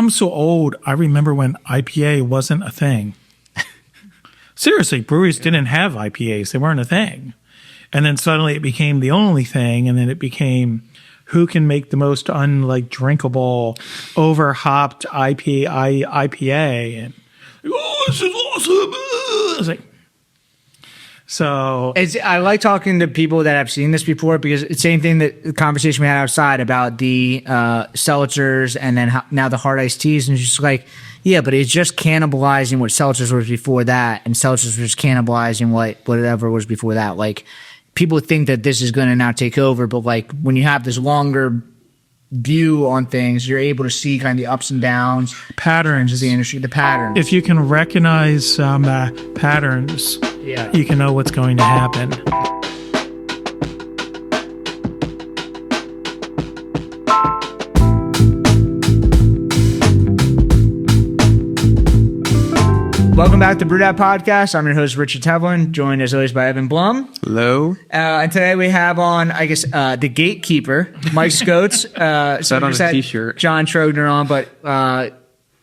I'm so old. I remember when IPA wasn't a thing. Seriously, breweries didn't have IPAs. They weren't a thing. And then suddenly it became the only thing. And then it became who can make the most drinkable, over-hopped IPA. And, oh, this is awesome. It's like, so I like talking to people that have seen this before, because it's the same thing that the conversation we had outside about the seltzers and then now the hard iced teas. And it's just like, yeah, but it's just cannibalizing what seltzers was before that, and seltzers was cannibalizing whatever was before that. Like, people think that this is going to now take over, but like when you have this longer view on things, you're able to see kind of the ups and downs, patterns of the industry, the patterns. If you can recognize patterns, you can know what's going to happen. Welcome back to Brew That Podcast. I'm your host, Richie Tevlin, joined as always by Evan Blum. Hello. And today we have on, I guess, the gatekeeper, Mike Scoats. So on a t-shirt. John Trogner on, but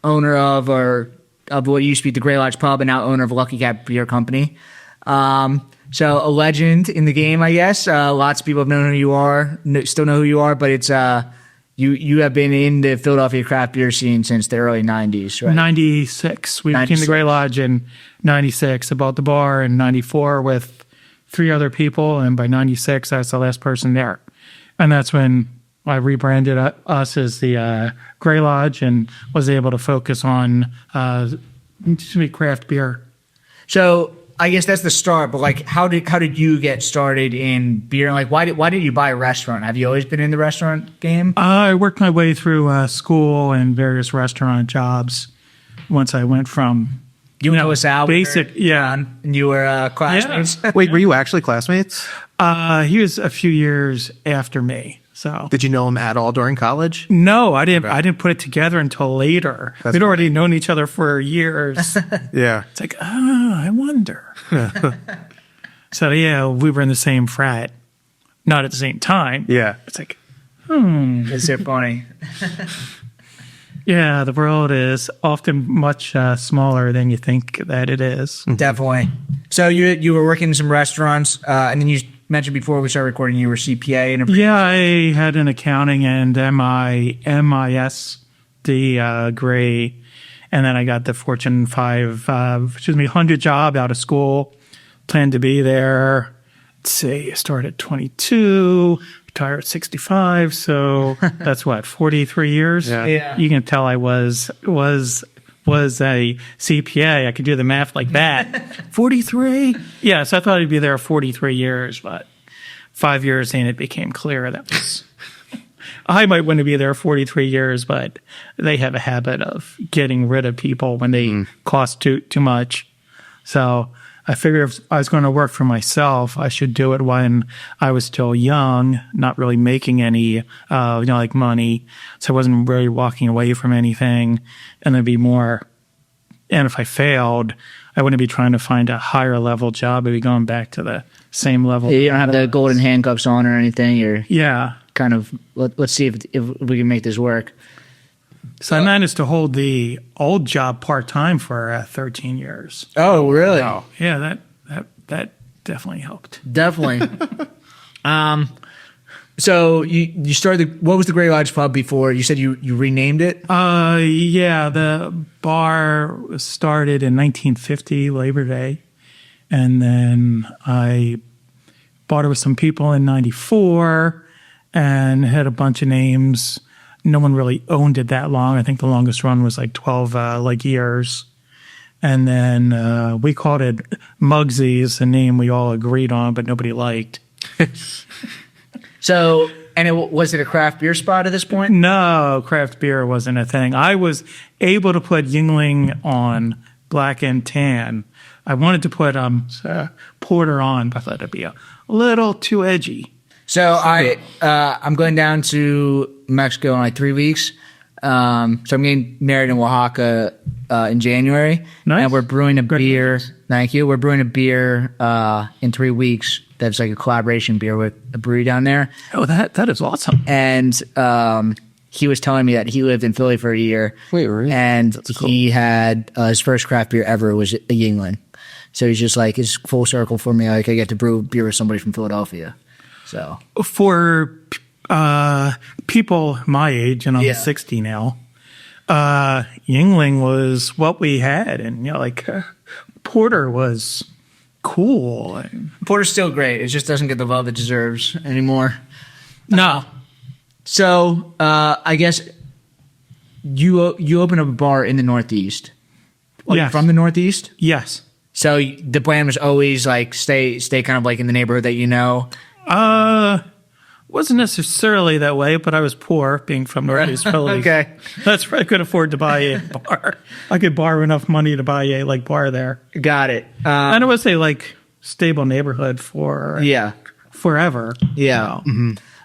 owner of what used to be the Grey Lodge Pub and now owner of Lucky Cat Beer Company. So a legend in the game, I guess. Lots of people have known who you are, still know who you are, but it's you have been in the Philadelphia craft beer scene since the early 90s, right? 96. We became the Grey Lodge in 96. I bought the bar in 94 with 3 other people, and by 96, I was the last person there. And that's when I rebranded us as the Grey Lodge and was able to focus on craft beer. So I guess that's the start, but like, how did you get started in beer? Like, why did you buy a restaurant? Have you always been in the restaurant game? I worked my way through school and various restaurant jobs. Once I went from Sal, basic, and you were classmates. Yeah. Wait, were you actually classmates? He was a few years after me. So did you know him at all during college? No, I didn't. Okay. I didn't put it together until later. We'd already known each other for years. Yeah, it's like, I wonder. So yeah, we were in the same frat, not at the same time. Yeah, it's like, Is it funny? Yeah, the world is often much smaller than you think that it is. Definitely. So you were working in some restaurants, and then you mentioned before we started recording you were CPA. Yeah, I had an accounting and MIS degree, and then I got the Fortune 100 job out of school. Planned to be there. Let's see, I started at 22, retired at 65, so that's what, 43 years? Yeah. You can tell I was a CPA. I could do the math like that. 43? Yes, I thought I'd be there 43 years, but 5 years in, it became clear that was... I might want to be there 43 years, but they have a habit of getting rid of people when they cost too much. So I figured if I was going to work for myself, I should do it when I was still young, not really making any money. So I wasn't really walking away from anything, and it'd be more. And if I failed, I wouldn't be trying to find a higher level job. I'd be going back to the same level. You don't have the golden handcuffs on or anything. You're kind of let's see if we can make this work. So I managed to hold the old job part-time for 13 years. Oh, really? Oh, yeah, that definitely helped. Definitely. So you started, what was the Grey Lodge Pub before? You said you renamed it? Yeah, the bar started in 1950, Labor Day. And then I bought it with some people in 94 and had a bunch of names. No one really owned it that long. I think the longest run was like 12 years. And then we called it Mugsy's, a name we all agreed on, but nobody liked. So, was it a craft beer spot at this point? No, craft beer wasn't a thing. I was able to put Yuengling on black and tan. I wanted to put porter on, but I thought it'd be a little too edgy. So I'm going down to Mexico in like 3 weeks. So I'm getting married in Oaxaca in January. Nice. And we're brewing a beer. Thank you. We're brewing a beer in 3 weeks. That's like a collaboration beer with a brewery down there. Oh, that is awesome. And he was telling me that he lived in Philly for a year. Wait, really? And he had his first craft beer ever was a Yuengling. So he's just like, it's full circle for me. Like I get to brew beer with somebody from Philadelphia. So For people my age, and I'm 60 now, Yuengling was what we had. And, porter was cool. Porter's still great. It just doesn't get the love it deserves anymore. No. So I guess you open up a bar in the Northeast. Yes. From the Northeast? Yes. So the plan was always like stay kind of like in the neighborhood that you know? Wasn't necessarily that way, but I was poor, being from Northeast Philly. Okay. That's where I could afford to buy a bar. I could borrow enough money to buy a bar there. Got it. And it was a stable neighborhood for forever. Yeah.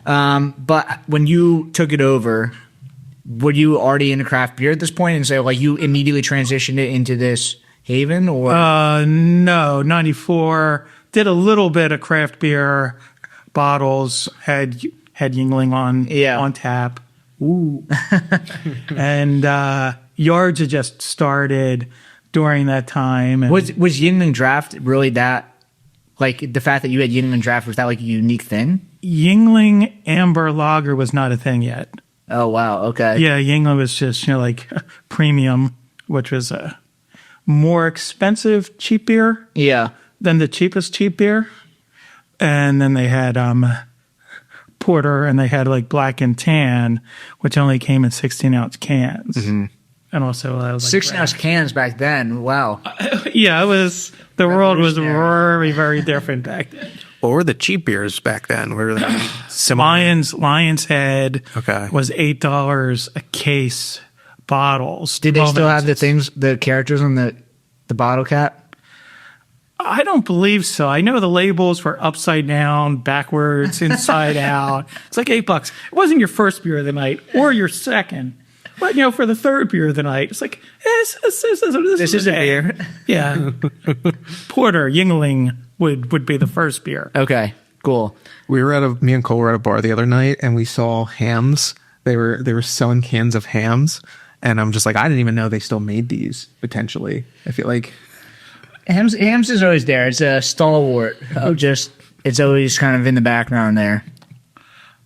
But when you took it over, were you already into craft beer at this point? And so you immediately transitioned it into this haven, or no, 94 did a little bit of craft beer, bottles, had Yuengling on tap. Ooh. And Yards had just started during that time. And was Yuengling Draft really that, the fact that you had Yuengling Draft, was that a unique thing? Yuengling Amber Lager was not a thing yet. Oh wow, okay. Yeah, Yuengling was just premium, which was a more expensive cheap beer. Yeah. Than the cheapest cheap beer. And then they had porter, and they had black and tan, which only came in 16-ounce cans. Mm-hmm. And also 16-ounce cans back then. Wow. Yeah, it was the world was very, very different back then. What were the cheap beers back then? Were they similar? Lion's Head was $8 a case. Bottles. Did they still have the characters on the bottle cap? I don't believe so. I know the labels were upside down, backwards, inside out. It's $8. It wasn't your first beer of the night or your second. But, for the third beer of the night, it's this is a beer. Yeah. Porter, Yuengling would be the first beer. Okay, cool. Me and Cole were at a bar the other night, and we saw hams. They were selling cans of hams. And I'm just I didn't even know they still made these, potentially. I feel like Hams is always there. It's a stalwart. It's always kind of in the background there.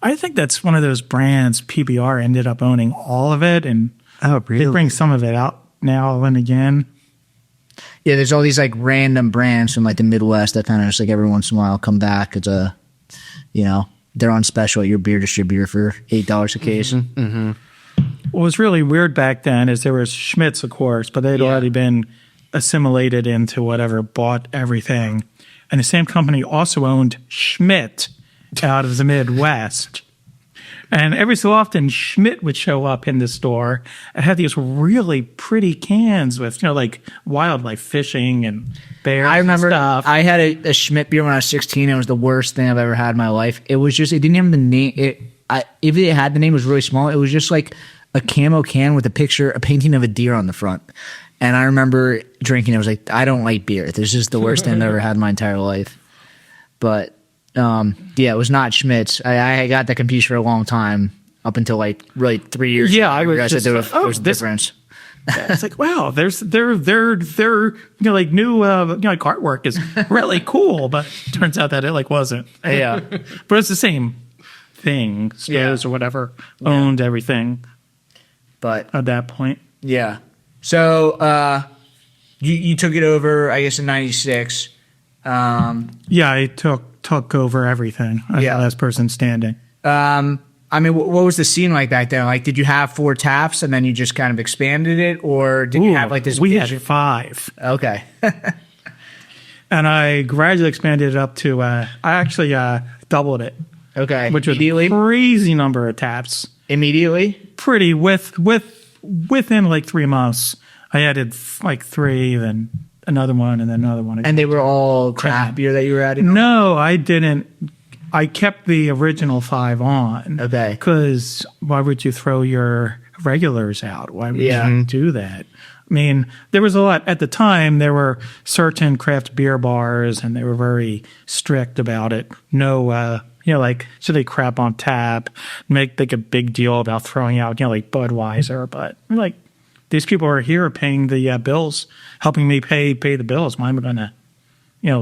I think that's one of those brands PBR ended up owning all of it, and they bring some of it out now and again. Yeah, there's all these random brands from the Midwest that kind of just every once in a while come back. It's they're on special at your beer distributor for $8 a case. Mm-hmm. Mm-hmm. What was really weird back then is there was Schmidts, of course, but they'd already been assimilated into whatever, bought everything. And the same company also owned Schmidt out of the Midwest. And every so often, Schmidt would show up in the store and had these really pretty cans with, wildlife fishing and bears. I remember and stuff. I had a Schmidt beer when I was 16. It was the worst thing I've ever had in my life. It was just, it didn't have the name. If it had the name, it was really small. It was just a camo can with a painting of a deer on the front. And I remember drinking it. I was I don't like beer. This is the worst thing I've ever had in my entire life. But, it was not Schmidt's. I got that confused for a long time, up until really 3 years. Yeah, I realized just that there was a difference. It's wow, their new artwork is really cool, but turns out that it wasn't. Yeah, but it's the same thing. Scoats or whatever owned everything. But at that point, yeah. So you took it over, I guess, in '96. Yeah, I took over everything. I was the last person standing. What was the scene like back then? Did you have 4 taps and then you just kind of expanded it, or did you have this? We had 5. Okay. And I gradually expanded it up to. I actually doubled it. Okay. Which was a crazy number of taps. Immediately? Pretty within 3 months. I added 3, then another one, and then another one. And they were all craft beer that you were adding? No, I didn't. I kept the original 5 on. Okay. Because why would you throw your regulars out? Why would you do that? I mean, there was a lot. At the time, there were certain craft beer bars, and they were very strict about it. No, like, so they crap on tap, make like a big deal about throwing out, like Budweiser. But like, these people are here paying the bills, helping me pay the bills. Why am I going to,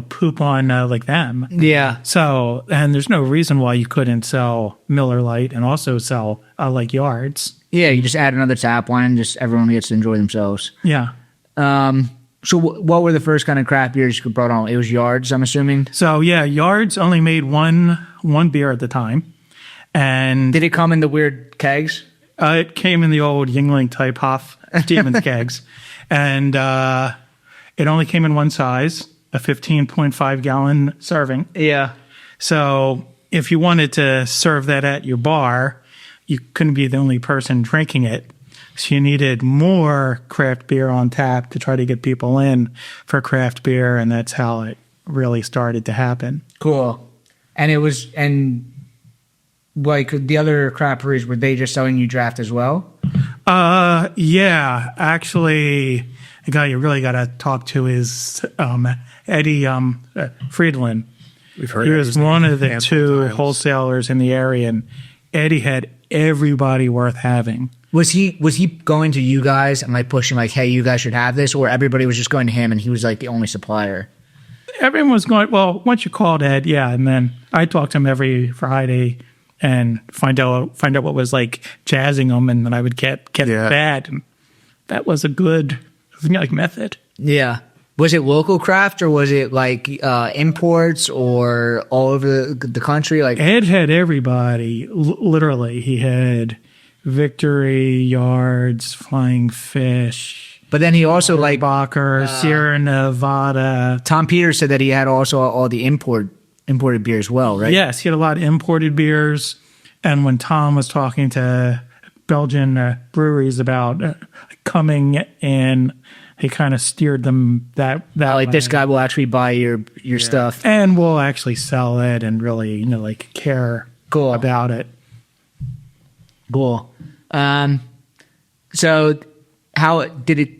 poop on like them? Yeah. So, and there's no reason why you couldn't sell Miller Lite and also sell like Yards. Yeah, you just add another tap line, just everyone gets to enjoy themselves. Yeah. So what were the first kind of craft beers you brought on? It was Yards, I'm assuming? So, yeah, Yards only made one beer at the time. And did it come in the weird kegs? It came in the old Yuengling type Hoff Stevens kegs. And it only came in one size, a 15.5 gallon serving. Yeah. So if you wanted to serve that at your bar, you couldn't be the only person drinking it. So you needed more craft beer on tap to try to get people in for craft beer, and that's how it really started to happen. Cool. And like the other craft breweries, were they just selling you draft as well? Yeah. Actually, the guy you really got to talk to is Eddie Friedland. We've heard he was one of the two wholesalers in the area, and Eddie had everybody worth having. Was he going to you guys and like pushing like, hey, you guys should have this, or everybody was just going to him and he was like the only supplier? Everyone was going, well, once you called Ed, yeah, and then I talked to him every Friday and find out what was like jazzing them, and then I would get that, and that was a good like method. Yeah. Was it local craft or was it like imports or all over the country? Like Ed had everybody, literally. He had Victory, Yards, Flying Fish. But then he also Weyerbacher, Sierra Nevada. Tom Peters said that he had also all the imported beer as well, right? Yes, he had a lot of imported beers. And when Tom was talking to Belgian breweries about coming in, he kind of steered them that like way. This guy will actually buy your stuff, and we'll actually sell it and really like care about it. Cool. So how did it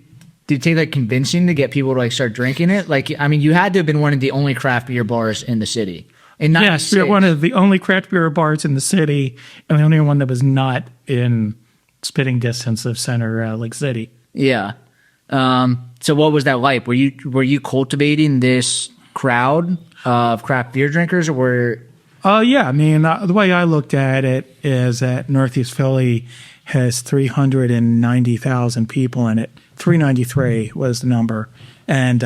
take like convincing to get people to like start drinking it? Like, I mean, you had to have been one of the only craft beer bars in the city. Yes, we were one of the only craft beer bars in the city, and the only one that was not in spitting distance of Center Lake City. Yeah. So what was that like? Were you cultivating this crowd of craft beer drinkers, or were? Yeah. I mean, the way I looked at it is that Northeast Philly has 390,000 people in it. 393 was the number, and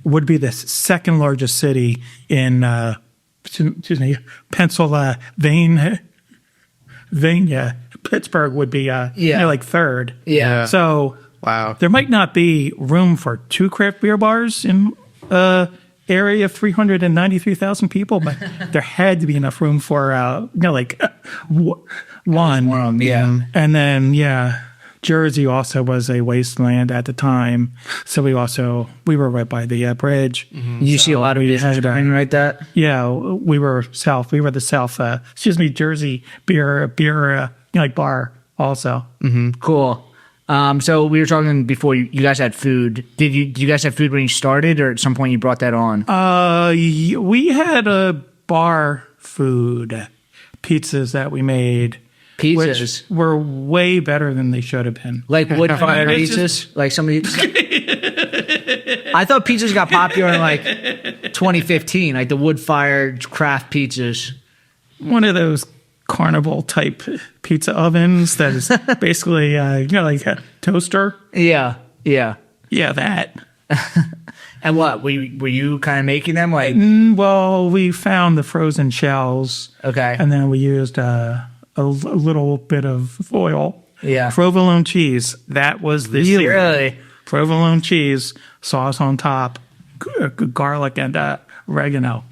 would be the second largest city in Pennsylvania. Pittsburgh would be like third. Yeah. So. Wow. There might not be room for two craft beer bars in area of 393,000 people, but there had to be enough room for one. Yeah. And then Jersey also was a wasteland at the time, so we were right by the bridge. Mm-hmm. You see a lot of businesses doing like that. Yeah, we were south. We were the south. Jersey beer like bar also. Mm-hmm. Cool. So we were talking before you guys had food. Did you guys have food when you started, or at some point you brought that on? We had a bar food, pizzas that we made. Pizzas which were way better than they should have been. Like wood-fired pizzas? Like somebody... I thought pizzas got popular in like 2015, like the wood-fired craft pizzas. One of those carnival type pizza ovens that is basically like a toaster. Yeah that. And what were you kind of making them like? Well, we found the frozen shells. Okay. And then we used a little bit of oil. Yeah. Provolone cheese, that was the secret. Really? Provolone cheese, sauce on top, garlic and oregano.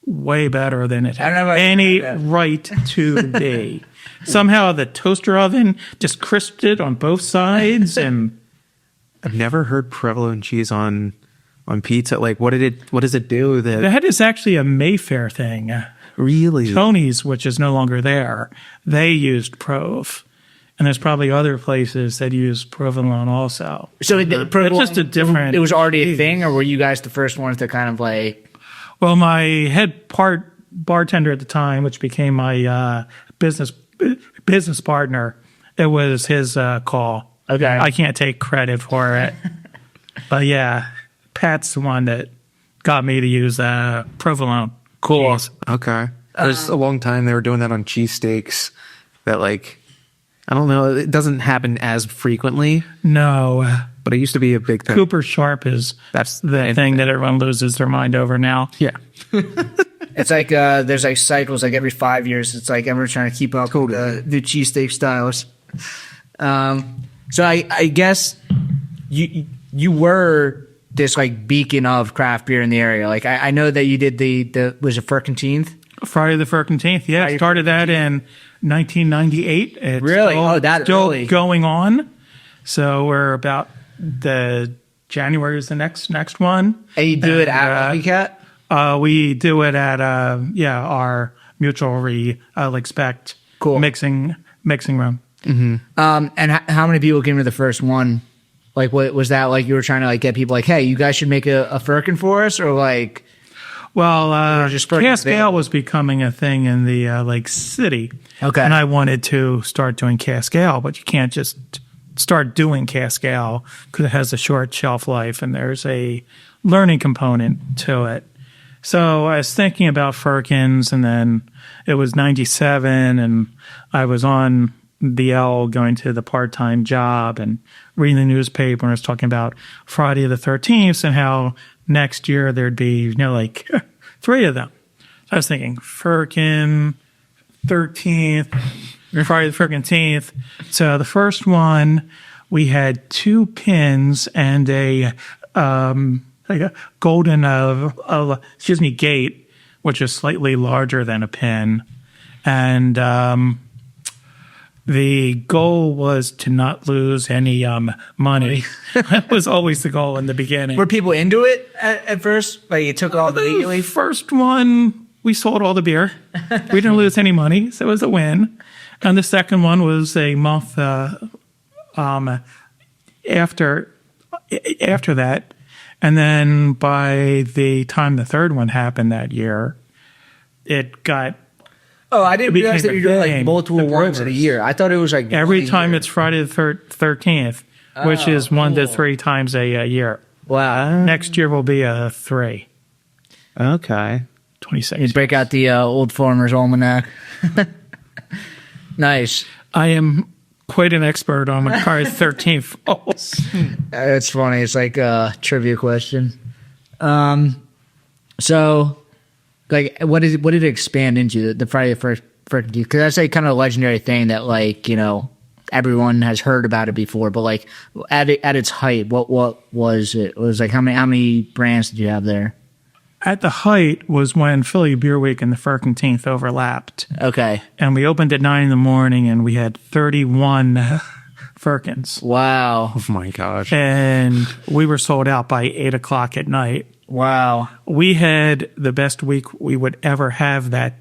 Way better than it had any right to be. Somehow the toaster oven just crisped it on both sides, and I've never heard provolone cheese on pizza. Like, what does it do? That is actually a Mayfair thing. Really? Tony's, which is no longer there, they used Prov. And there's probably other places that use provolone also. So it's just a different... It was already a thing, or were you guys the first ones to kind of like... Well, my head part bartender at the time, which became my business partner, it was his call. Okay. I can't take credit for it. But yeah, Pat's the one that got me to use provolone. Cool. cheese. Okay. There's a long time they were doing that on cheesesteaks that, like, I don't know, it doesn't happen as frequently, No. but it used to be a big thing. Cooper Sharp is That's the thing that everyone loses their mind over now. Yeah. It's like there's like cycles, like every 5 years. It's like everyone's trying to keep up with the cheesesteak styles. So I guess you were this like beacon of craft beer in the area. Like I know that you did the was it Firkenteenth? Friday the 13th, yeah. Friday Started that in 1998. It's Really? Still, That still early. going on. So we're about the January is the next one. And you do it at Lucky Cat? We do it at our mutual spec Cool. mixing room. And how many people came to the first one? Like, what was that like? You were trying to like get people like, hey, you guys should make a Firkin for us, or like, Well, just Firkins Cask there. Ale was becoming a thing in the city. Okay. And I wanted to start doing Cask Ale, but you can't just start doing Cask Ale because it has a short shelf life and there's a learning component to it. So I was thinking about Firkins, and then it was 97 and I was on the L going to the part-time job and reading the newspaper, and I was talking about Friday the 13th and how next year there'd be, like 3 of them. So I was thinking Firkin, 13th, Friday the 13th. So the first one, we had 2 pins and a golden gate, which is slightly larger than a pin. And the goal was to not lose any money. That was always the goal in the beginning. were people into it at first? Like, you took all the The immediately? first one, we sold all the beer. We didn't lose any money, so it was a win. And the second one was a month after that. And then by the time the third one happened that year, it got Oh, I didn't realize that became you're doing a like thing. multiple ones in a year. I thought it was like every one a time year. it's Friday the 13th, which is 1 to 3 times a year. Wow. Next year will be a 3, Okay. 26. You break out the Old Farmer's Almanac. Nice. I am quite an expert on Friday the 13th. Oh, It's funny. It's like a trivia question. So, like, what did it expand into, the Friday the 13th? Because that's like kind of a legendary thing that, like, everyone has heard about it before. But like at its height, what was it? It was like how many brands did you have there? at the height was when Philly Beer Week and the 13th overlapped. Okay. And we opened at 9 a.m. and we had 31 Firkins. Wow. Oh my gosh. And we were sold out by 8 o'clock at night. Wow. We had the best week we would ever have that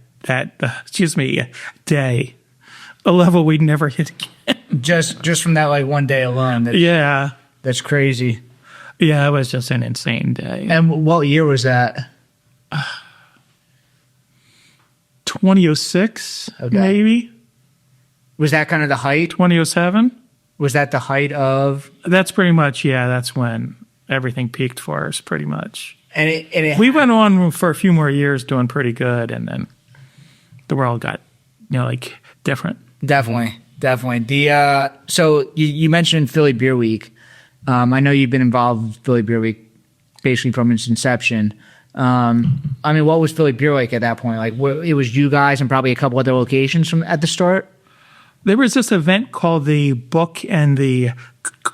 day. A level we'd never hit again. Just from that like one day alone. Yeah. That's crazy. Yeah, it was just an insane day. And what year was that? 2006, Okay. maybe? Was that kind of the height? 2007? Was that the height of? That's pretty much, yeah, that's when everything peaked for us, pretty much. And it We went on for a few more years doing pretty good, and then the world got, different. Definitely. The so you mentioned Philly Beer Week. I know you've been involved with Philly Beer Week basically from its inception. What was Philly Beer Week at that point? Like, it was you guys and probably a couple other locations from at the start. There was this event called the Book and the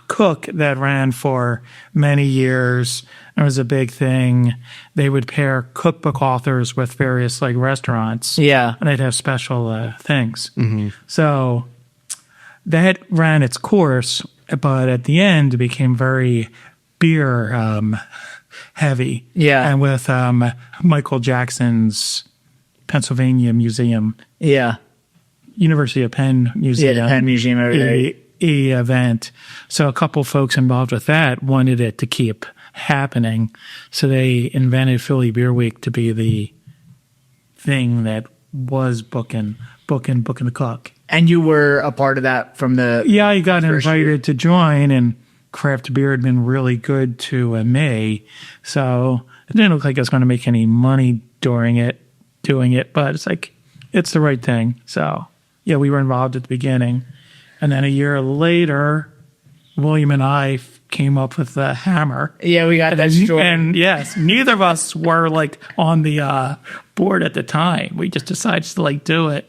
Cook that ran for many years. It was a big thing. They would pair cookbook authors with various restaurants. Yeah. And they'd have special things. Mm-hmm. So that ran its course, but at the end it became very beer heavy. Yeah. And with Michael Jackson's Pennsylvania Museum. Yeah. University of Penn Museum. Yeah, the Penn Museum over there. Event. So a couple folks involved with that wanted it to keep happening. So they invented Philly Beer Week to be the thing that was booking the cook. And you were a part of that from the Yeah, I got first invited year. to join, and craft beer had been really good to me. So it didn't look like I was going to make any money doing it, but it's like, it's the right thing. So yeah, we were involved at the beginning. And then a year later, William and I came up with the hammer. Yeah, we got that story. And yes, neither of us were like on the board at the time. We just decided to like do it.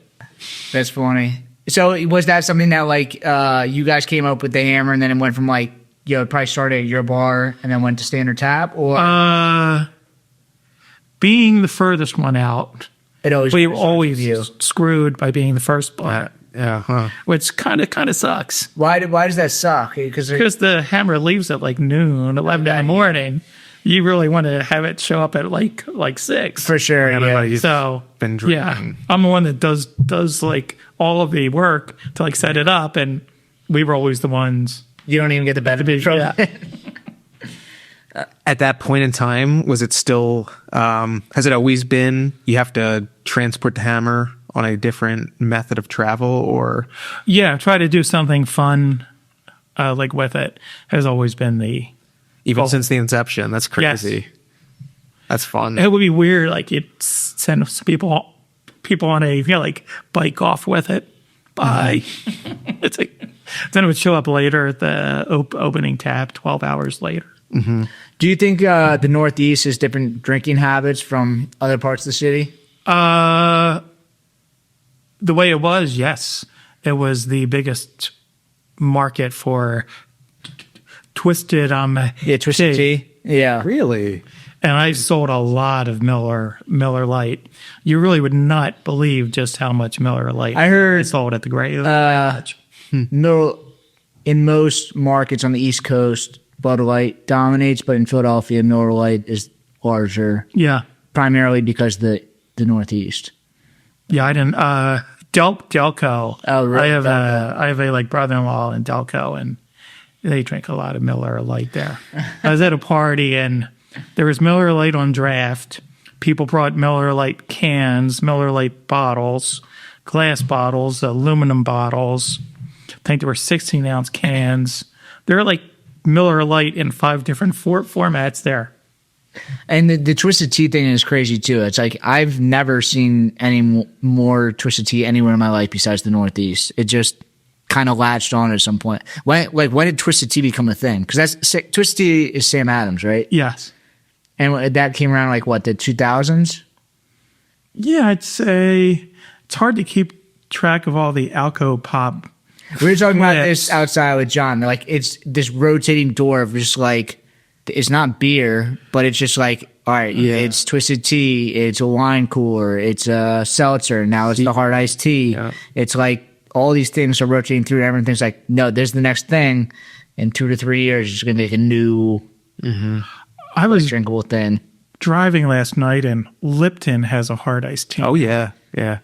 That's funny. So was that something that like you guys came up with the hammer and then it went from like, probably started at your bar and then went to Standard Tap, or Being the furthest one out, we were always screwed by being the first one. Which kind of sucks. Why does that suck? Because the hammer leaves at like noon, 11 in the morning. You really want to have it show up at like 6 for sure. Everybody's So been drinking. yeah, I'm the one that does like all of the work to like set it up, and we were always the ones. You don't even get the benefit from it. At that point in time, was it still, has it always been you have to transport the hammer on a different method of travel, or? Yeah, try to do something fun like with it has always been the. Even since the inception, that's crazy. Yes. That's fun. It would be weird, like you'd send people on a like bike off with it. Bye. It's like then it would show up later at the opening tap 12 hours later. Mm-hmm. Do you think the Northeast has different drinking habits from other parts of the city? The way it was, yes, it was the biggest market for twisted Twisted tea. Yeah. Really? And I sold a lot of Miller Lite. You really would not believe just how much Miller Lite I heard I sold at the Great. In most markets on the East Coast, Bud Light dominates, but in Philadelphia, Miller Lite is larger. Yeah. Primarily because the Northeast. Yeah, I didn't. Delco. Oh, right. I have a like brother-in-law in Delco, and they drink a lot of Miller Lite there. I was at a party, and there was Miller Lite on draft. People brought Miller Lite cans, Miller Lite bottles, glass bottles, aluminum bottles. I think there were 16-ounce cans. There were like Miller Lite in 5 different formats there. And the Twisted Tea thing is crazy too. It's like I've never seen any more Twisted Tea anywhere in my life besides the Northeast. It just kind of latched on at some point. When did Twisted Tea become a thing? Because Twisted Tea is Sam Adams, right? Yes. And that came around like what, the 2000s? Yeah, I'd say it's hard to keep track of all the Alco Pop. We were talking about this outside with John. Like it's this rotating door of just like, it's not beer, but it's just like, all right, it's Twisted Tea, it's a wine cooler, it's a seltzer, now it's the hard iced tea. Yeah. It's like all these things are rotating through, and everything's like, no, there's the next thing. In 2 to 3 years, it's going to make a new I was drinkable thing. Driving last night, and Lipton has a hard iced tea. Oh, yeah. Yeah.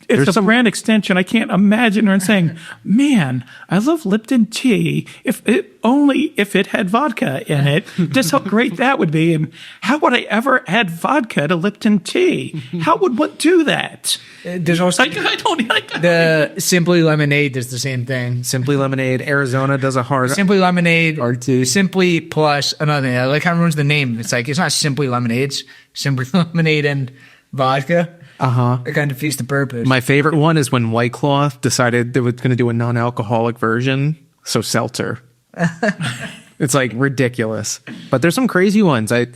It's a brand extension. I can't imagine her saying, man, I love Lipton tea. If it had vodka in it, just how great that would be. And how would I ever add vodka to Lipton tea? How would one do that? There's also the Simply Lemonade does the same thing. Simply Lemonade. Arizona does a hard Simply Lemonade or two. Simply plus another thing. I like how everyone's the name. It's like, it's not Simply Lemonade. It's Simply Lemonade and vodka. It kind of defeats the purpose. My favorite one is when White Claw decided they were going to do a non-alcoholic version, so seltzer. It's like ridiculous. But there's some crazy ones. I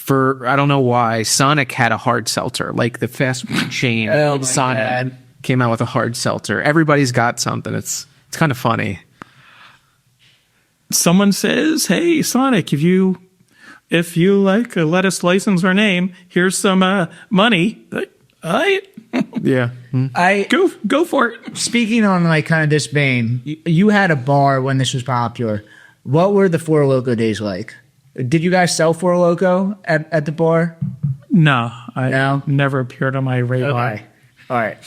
don't know why Sonic had a hard seltzer, like the fast food chain. Sonic came out with a hard seltzer. Everybody's got something. It's kind of funny. Someone says, "Hey, Sonic, if you like let us license our name, here's some money." Yeah. Go for it. Speaking on like kind of this vein, you had a bar when this was popular. What were the Four Loko days like? Did you guys sell Four Loko at the bar? No, I never appeared on my radar. Okay. All right.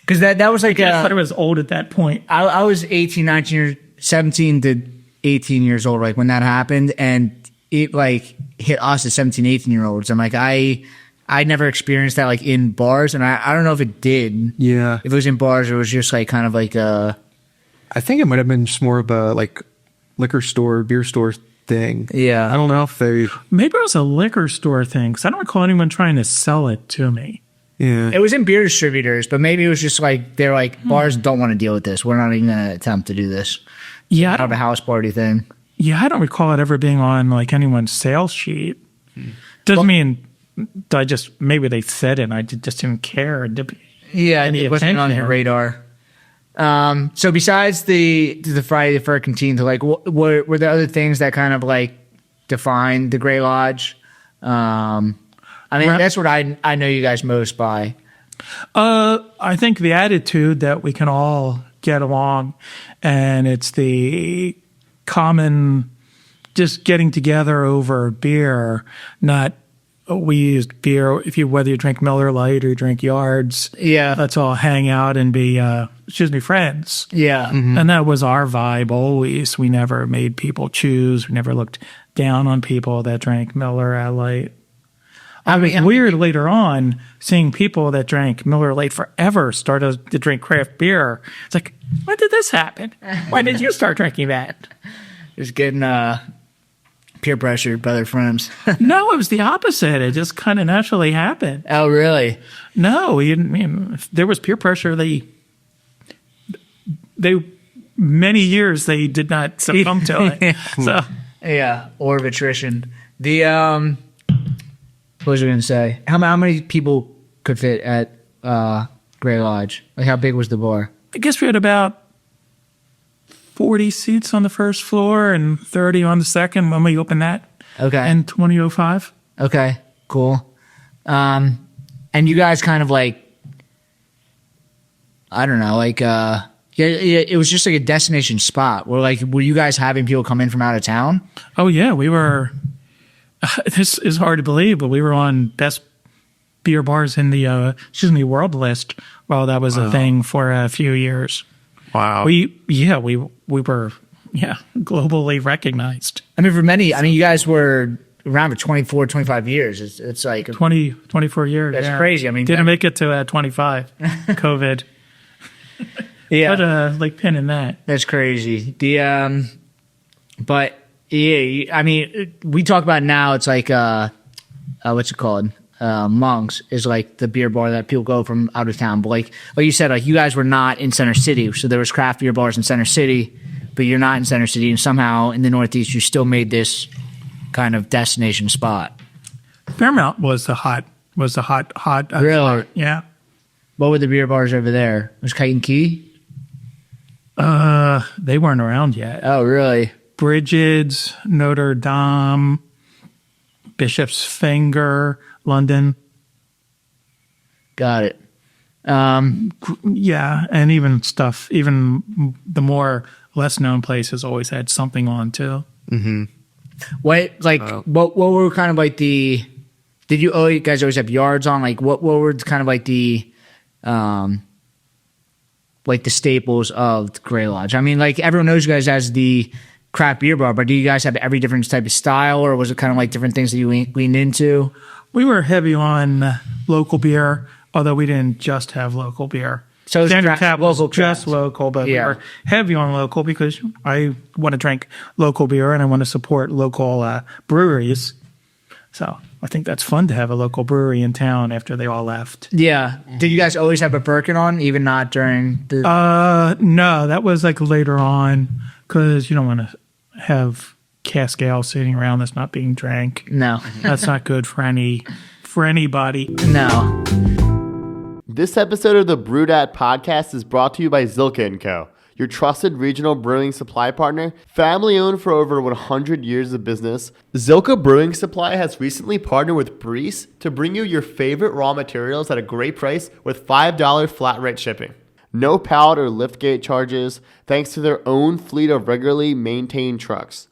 Because that was like I thought I was old at that point. I was 18, 19 years, 17 to 18 years old, like when that happened, and it like hit us as 17, 18-year-olds. I'm like, I I never experienced that like in bars, and I don't know if it did. Yeah. If it was in bars, or it was just like kind of like a. I think it might have been just more of a like liquor store, beer store thing. Yeah. I don't know if they. Maybe it was a liquor store thing because I don't recall anyone trying to sell it to me. Yeah. It was in beer distributors, but maybe it was just like they're like bars don't want to deal with this. We're not even going to attempt to do this. Yeah, Have a house party thing. I don't recall it ever being on like anyone's sales sheet. Doesn't mean I just maybe they said it and I just didn't care. Yeah, Any it wasn't on attention your or- radar. So besides the Friday the 13th, like were there other things that kind of like defined the Grey Lodge? I mean, that's what I know you guys most by. I think the attitude that we can all get along, and it's the common just getting together over beer, not we used beer if you whether you drink Miller Lite or you drink Yards. Yeah. Let's all hang out and be friends. Yeah. And that was our vibe always. We never made people choose. We never looked down on people that drank Miller Lite. I mean, weird later on seeing people that drank Miller Lite forever started to drink craft beer. It's like, when did this happen? When did you start drinking that? Just getting peer pressured by their friends. No, it was the opposite. It just kind of naturally happened. Oh, really? No, I mean, if there was peer pressure. They many years they did not succumb to it. So Yeah, or of attrition. The what was I going to say? How many people could fit at Grey Lodge? Like, how big was the bar? I guess we had about 40 seats on the first floor and 30 on the second when we opened that. Okay. In 2005. Okay, cool. And you guys kind of like, I don't know, like, yeah, it was just like a destination spot. Were you guys having people come in from out of town? Oh yeah, we were. This is hard to believe, but we were on best beer bars in the world list. Well, that was a thing for a few years. Wow. We were globally recognized. I mean, you guys were around for 24, 25 years. It's like 24 years. That's crazy. I mean, didn't make it to 25. COVID. Yeah, But like pin in that. that's crazy. But yeah, I mean, we talk about it now. It's like what's it called? Monk's is like the beer bar that people go from out of town. But like you said, like you guys were not in Center City, so there was craft beer bars in Center City, but you're not in Center City, and somehow in the Northeast you still made this kind of destination spot. Fairmount was the hot. Really? Yeah. What were the beer bars over there? Was Kite and Key? They weren't around yet. Oh, really? Bridget's, Notre Dame, Bishop's Finger, London. Got it. Yeah, and even the more less known places always had something on too. What were kind of like the? Did you guys always have yards on? Like what were kind of like the staples of the Grey Lodge? I mean, like everyone knows you guys as the craft beer bar, but do you guys have every different type of style, or was it kind of like different things that you leaned into? We were heavy on local beer, although we didn't just have local beer. So Standard Tap was local just craft. local, but Yeah. we were heavy on local because I want to drink local beer and I want to support local breweries. So I think that's fun to have a local brewery in town after they all left. Yeah. Did you guys always have a Birkin on, even not during the? No, that was like later on because you don't want to have cask ale sitting around that's not being drank. No. That's not good for anybody. No. This episode of the Brewdat podcast is brought to you by Zilka & Co., your trusted regional brewing supply partner. Family owned for over 100 years of business, Zilka Brewing Supply has recently partnered with Breweries to bring you your favorite raw materials at a great price with $5 flat rate shipping. No pallet or liftgate charges thanks to their own fleet of regularly maintained trucks.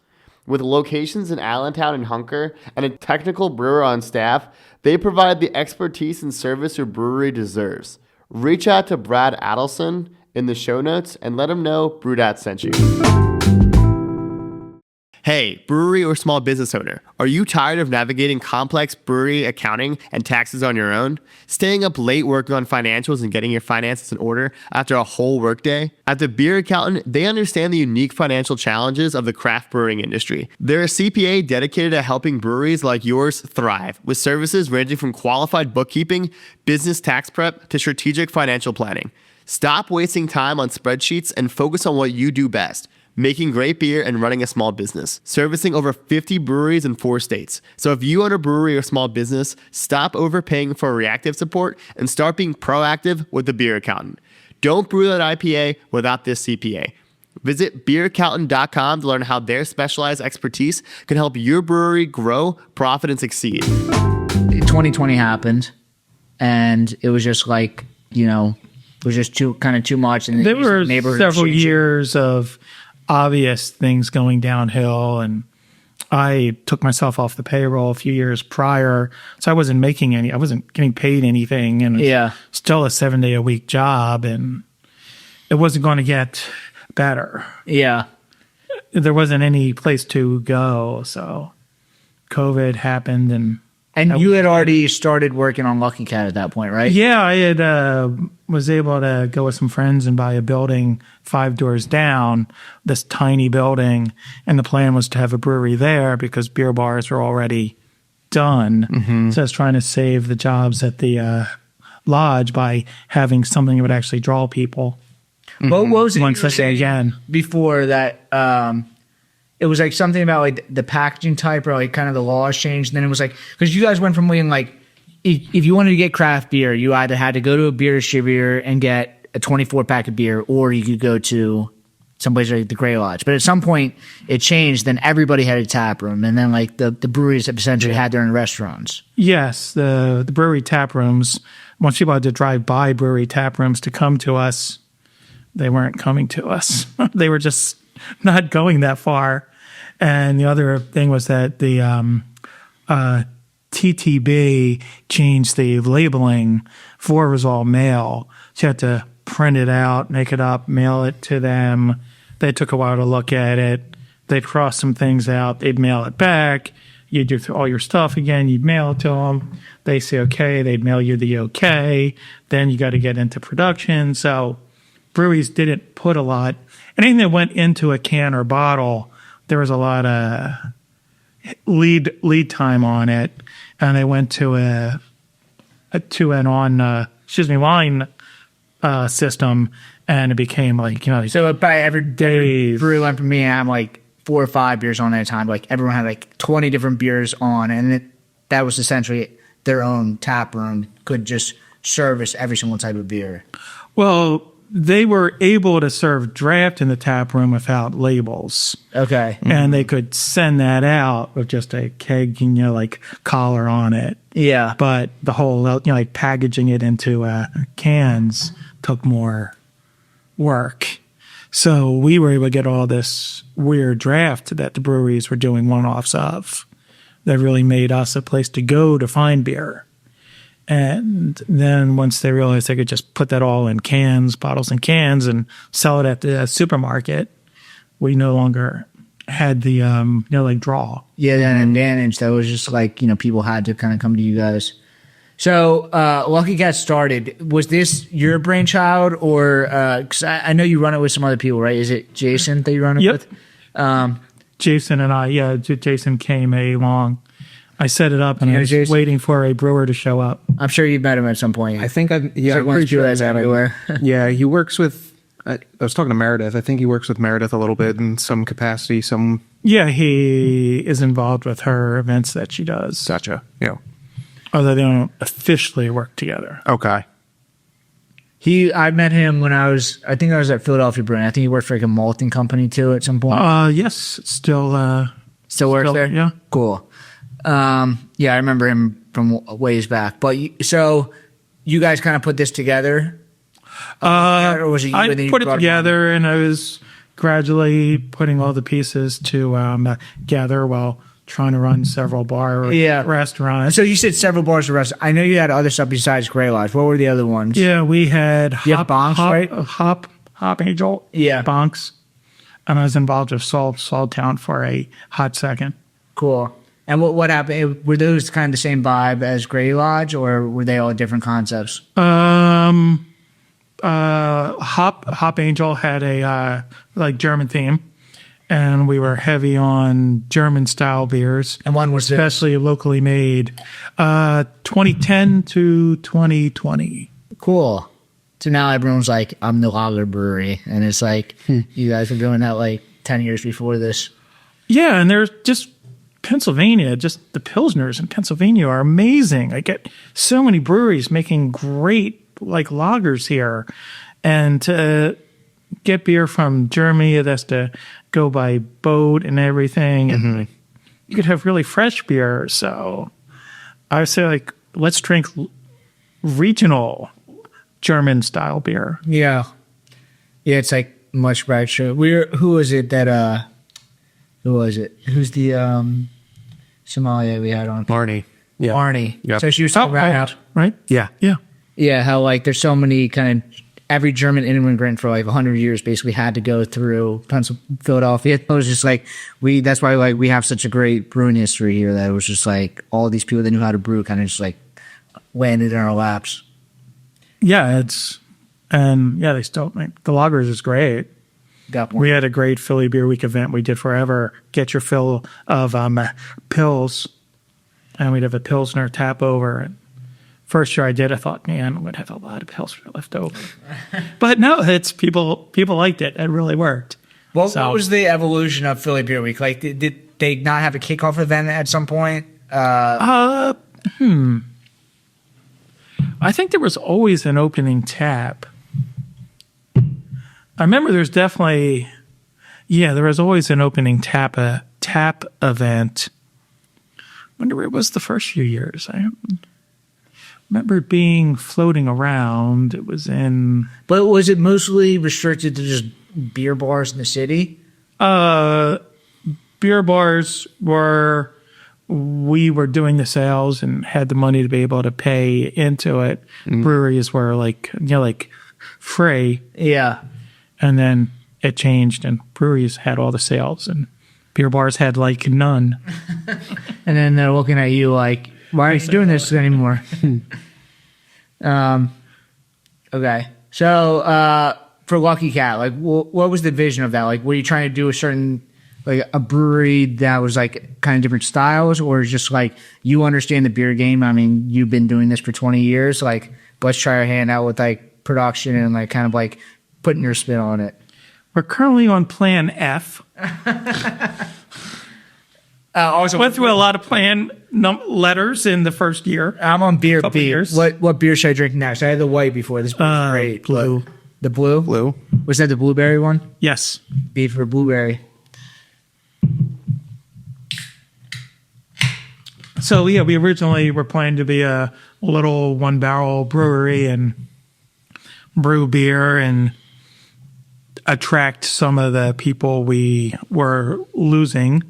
With locations in Allentown and Hunker and a technical brewer on staff, they provide the expertise and service your brewery deserves. Reach out to Brad Adelson in the show notes and let him know Brewdat sent you. Hey, brewery or small business owner, are you tired of navigating complex brewery accounting and taxes on your own? Staying up late working on financials and getting your finances in order after a whole workday? At the Beer Accountant, they understand the unique financial challenges of the craft brewing industry. They're a CPA dedicated to helping breweries like yours thrive, with services ranging from qualified bookkeeping, business tax prep, to strategic financial planning. Stop wasting time on spreadsheets and focus on what you do best. Making great beer and running a small business, servicing over 50 breweries in 4 states. So if you own a brewery or small business, stop overpaying for reactive support and start being proactive with the Beer Accountant. Don't brew that IPA without this CPA. Visit beeraccountant.com to learn how their specialized expertise can help your brewery grow, profit, and succeed. 2020 happened, and it was just like, it was just too much. And There were several changing. years of obvious things going downhill, and I took myself off the payroll a few years prior, so I wasn't getting paid anything, and still a 7-day-a-week job, and it wasn't going to get better. Yeah. There wasn't any place to go, so COVID happened, And you had already started working on Lucky Cat at that point, right? yeah, I had was able to go with some friends and buy a building 5 doors down, this tiny building, and the plan was to have a brewery there because beer bars were already done. Mm-hmm. So I was trying to save the jobs at the lodge by having something that would actually draw people. Mm-hmm. What was it Once again before that? It was like something about like the packaging type, or like kind of the laws changed. And then it was like, because you guys went from being like, if you wanted to get craft beer, you either had to go to a beer distributor and get a 24-pack of beer, or you could go to someplace like the Grey Lodge. But at some point it changed. Then everybody had a tap room, and then like the breweries essentially had their own restaurants. Yes, the brewery tap rooms. Once people had to drive by brewery tap rooms to come to us, they weren't coming to us. They were just not going that far. And the other thing was that the TTB changed the labeling for it was all mail. So you had to print it out, make it up, mail it to them. They took a while to look at it. They'd cross some things out. They'd mail it back. You'd do all your stuff again. You'd mail it to them. They say okay. They'd mail you the okay. Then you got to get into production. So breweries didn't put a lot. Anything that went into a can or bottle, there was a lot of lead time on it, and they went to line system, and it became like So by every day, days. brewery went from me, I'm like 4 or 5 beers on at a time. Like everyone had like 20 different beers on, and that was essentially their own tap room, could just service every single type of beer. Well, they were able to serve draft in the tap room without labels. Okay. And they could send that out with just a keg, like collar on it. Yeah. But the whole, like packaging it into cans took more work. So we were able to get all this weird draft that the breweries were doing one-offs of. That really made us a place to go to find beer. And then once they realized they could just put that all in cans, bottles and cans, and sell it at the supermarket, we no longer had the, like draw. Yeah, that advantage. That was just like, people had to kind of come to you guys. So Lucky Cat started. Was this your brainchild, or because I know you run it with some other people, right? Is it Jason that you run it with? Jason and I, Jason came along. I set it up, and I was Jason? waiting for a brewer to show up. I'm sure you've met him at some point. I think I'm It's like one of pretty those people sure that's everywhere. Yeah, he works with. I was talking to Meredith. I think he works with Meredith a little bit in some capacity. Yeah, he is involved with her events that she does. Gotcha. Yeah. Although they don't officially work together. Okay. I met him when I think I was at Philadelphia Brewing. I think he worked for like a malting company too at some point. Yes, still Still works there? Yeah. Cool. Yeah, I remember him from ways back. But so you guys kind of put this together? Or was it you? I and then you put it brought together, and I was gradually putting all the pieces together while trying to run several restaurants. So you said several bars or restaurants. I know you had other stuff besides Grey Lodge. What were the other ones? Yeah, we had You have Bonks, right? Hop Angel. Yeah. Bonks. and I was involved with Town for a hot second. Cool. And what happened? Were those kind of the same vibe as Grey Lodge, or were they all different concepts? Hop Angel had a like German theme, and we were heavy on German style beers. And one was especially locally made. 2010 to 2020. Cool. So now everyone's like, I'm the lager brewery, and it's like you guys were doing that like 10 years before this. Yeah, and there's just Pennsylvania, just the Pilsners in Pennsylvania are amazing. I get so many breweries making great like lagers here, and to get beer from Germany, it has to go by boat and everything, and you could have really fresh beer. So I say, like, let's drink regional German style beer. Yeah, it's like much brighter. Who was it that? Who was it? Who's the sommelier we had on? Marnie. Yeah. Marnie. Yep. So she was talking about how, right? Yeah. yeah, how like there's so many kind of every German immigrant for like 100 years basically had to go through Philadelphia. It was just like that's why like we have such a great brewing history here, that it was just like all these people that knew how to brew kind of just like landed in our laps. Yeah, they still make the lagers is great. We had a great Philly Beer Week event we did forever. Get your fill of pills, and we'd have a Pilsner tap over. And first year I did, I thought, man, we'd have a lot of Pilsner left over. But no, it's people liked it. It really worked. What was the evolution of Philly Beer Week? Like, did they not have a kickoff event at some point? I think there was always an opening tap. I remember there was always an opening tap event. I wonder where it was the first few years. I remember it being floating around. It was in... But was it mostly restricted to just beer bars in the city? Beer bars were... We were doing the sales and had the money to be able to pay into it. Breweries were like free. Yeah. And then it changed, and breweries had all the sales, and beer bars had like none. And then they're looking at you like, why aren't you doing this anymore? Okay. So for Lucky Cat, like, what was the vision of that? Like, were you trying to do a brewery that was like kind of different styles, or just like you understand the beer game? I mean, you've been doing this for 20 years. Like, let's try our hand out with like production and like kind of like putting your spin on it. We're currently on Plan F. Also, went through a lot of plan letters in the first year. I'm on beer B. Years. What beer should I drink next? I had the white before. This beer's great. Blue. The blue? Blue. Was that the blueberry one? Yes. B for blueberry. So yeah, we originally were planning to be a little 1-barrel brewery and brew beer and attract some of the people we were losing.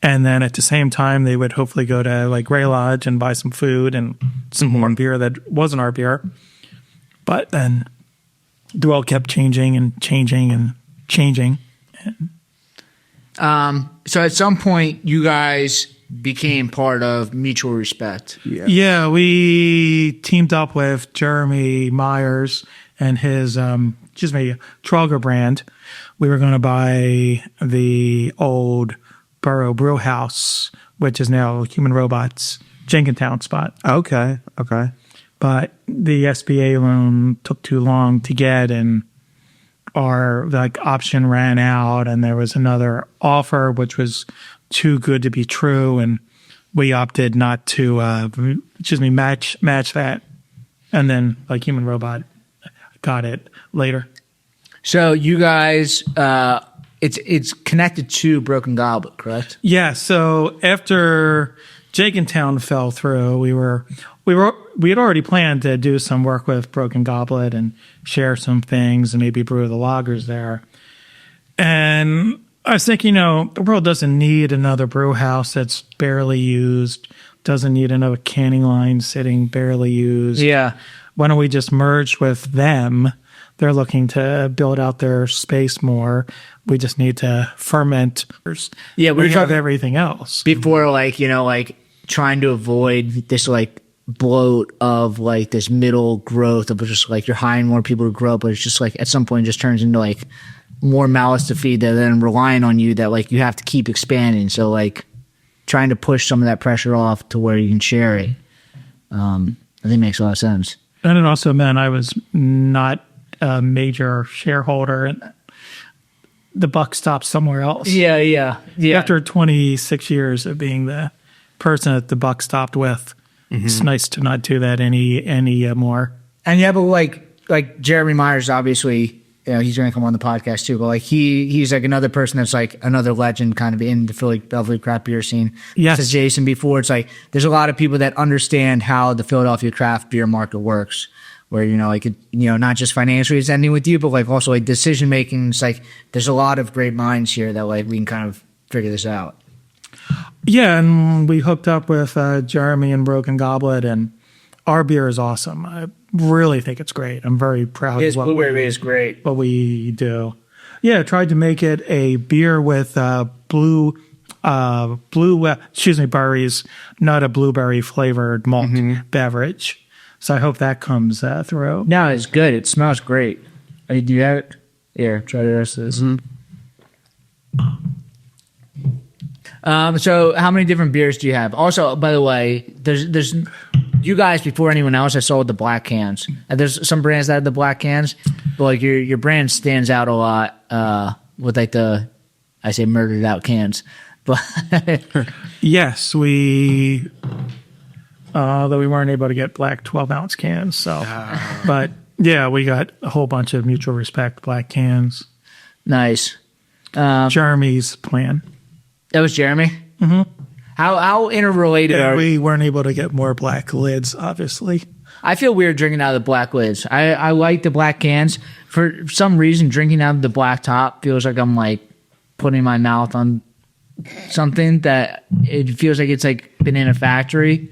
And then at the same time, they would hopefully go to like Grey Lodge and buy some food and some more beer that wasn't our beer. But then the world kept changing and changing and changing. So at some point, you guys became part of Mutual Respect. Yeah, we teamed up with Jeremy Myers and his, Trauger brand. We were going to buy the old Borough Brew House, which is now Human Robots Jenkintown spot. Okay. But the SBA loan took too long to get, and our option ran out, and there was another offer which was too good to be true, and we opted not to match that. And then Human Robot got it later. So you guys, it's connected to Broken Goblet, correct? Yeah. So after Jenkintown fell through, we had already planned to do some work with Broken Goblet and share some things and maybe brew the lagers there. And I was thinking, the world doesn't need another brew house that's barely used, doesn't need another canning line sitting barely used. Yeah. Why don't we just merge with them? they're looking to build out their space more. We just need to ferment. Yeah, we were have talking everything else. before, like, like trying to avoid this like bloat of like this middle growth of just like you're hiring more people to grow, but it's just like at some point it just turns into like more mouths to feed that then relying on you that like you have to keep expanding. So like trying to push some of that pressure off to where you can share it. I think makes a lot of sense. And it also meant I was not a major shareholder, and the buck stopped somewhere else. Yeah. After 26 years of being the person that the buck stopped with, it's nice to not do that any more. And yeah, but like Jeremy Myers, obviously, he's going to come on the podcast too. But like he's like another person that's like another legend, kind of in the Philadelphia craft beer scene. Yes, as Jason before, it's like there's a lot of people that understand how the Philadelphia craft beer market works. Where like not just financially it's ending with you, but like also like decision making. It's like there's a lot of great minds here that like we can kind of figure this out. Yeah, and we hooked up with Jeremy and Broken Goblet, and our beer is awesome. I really think it's great. I'm very proud His of blueberry is great. what we do. Yeah, I tried to make it a beer with berries, not a blueberry flavored malt beverage. So I hope that comes through. No, it's good. It smells great. Do you have it? Here, try the rest of this. So how many different beers do you have? Also, by the way, there's you guys before anyone else. I saw with the black cans. And there's some brands that have the black cans, but like your brand stands out a lot with like I say murdered out cans. But Yes, we though we weren't able to get black 12-ounce cans. So, but yeah, we got a whole bunch of Mutual Respect black cans. nice. Jeremy's plan. That was Jeremy. Mm-hmm. How interrelated are We weren't able to get more black lids, obviously. I feel weird drinking out of the black lids. I like the black cans. For some reason, drinking out of the black top feels like I'm like putting my mouth on something that it feels like it's like been in a factory.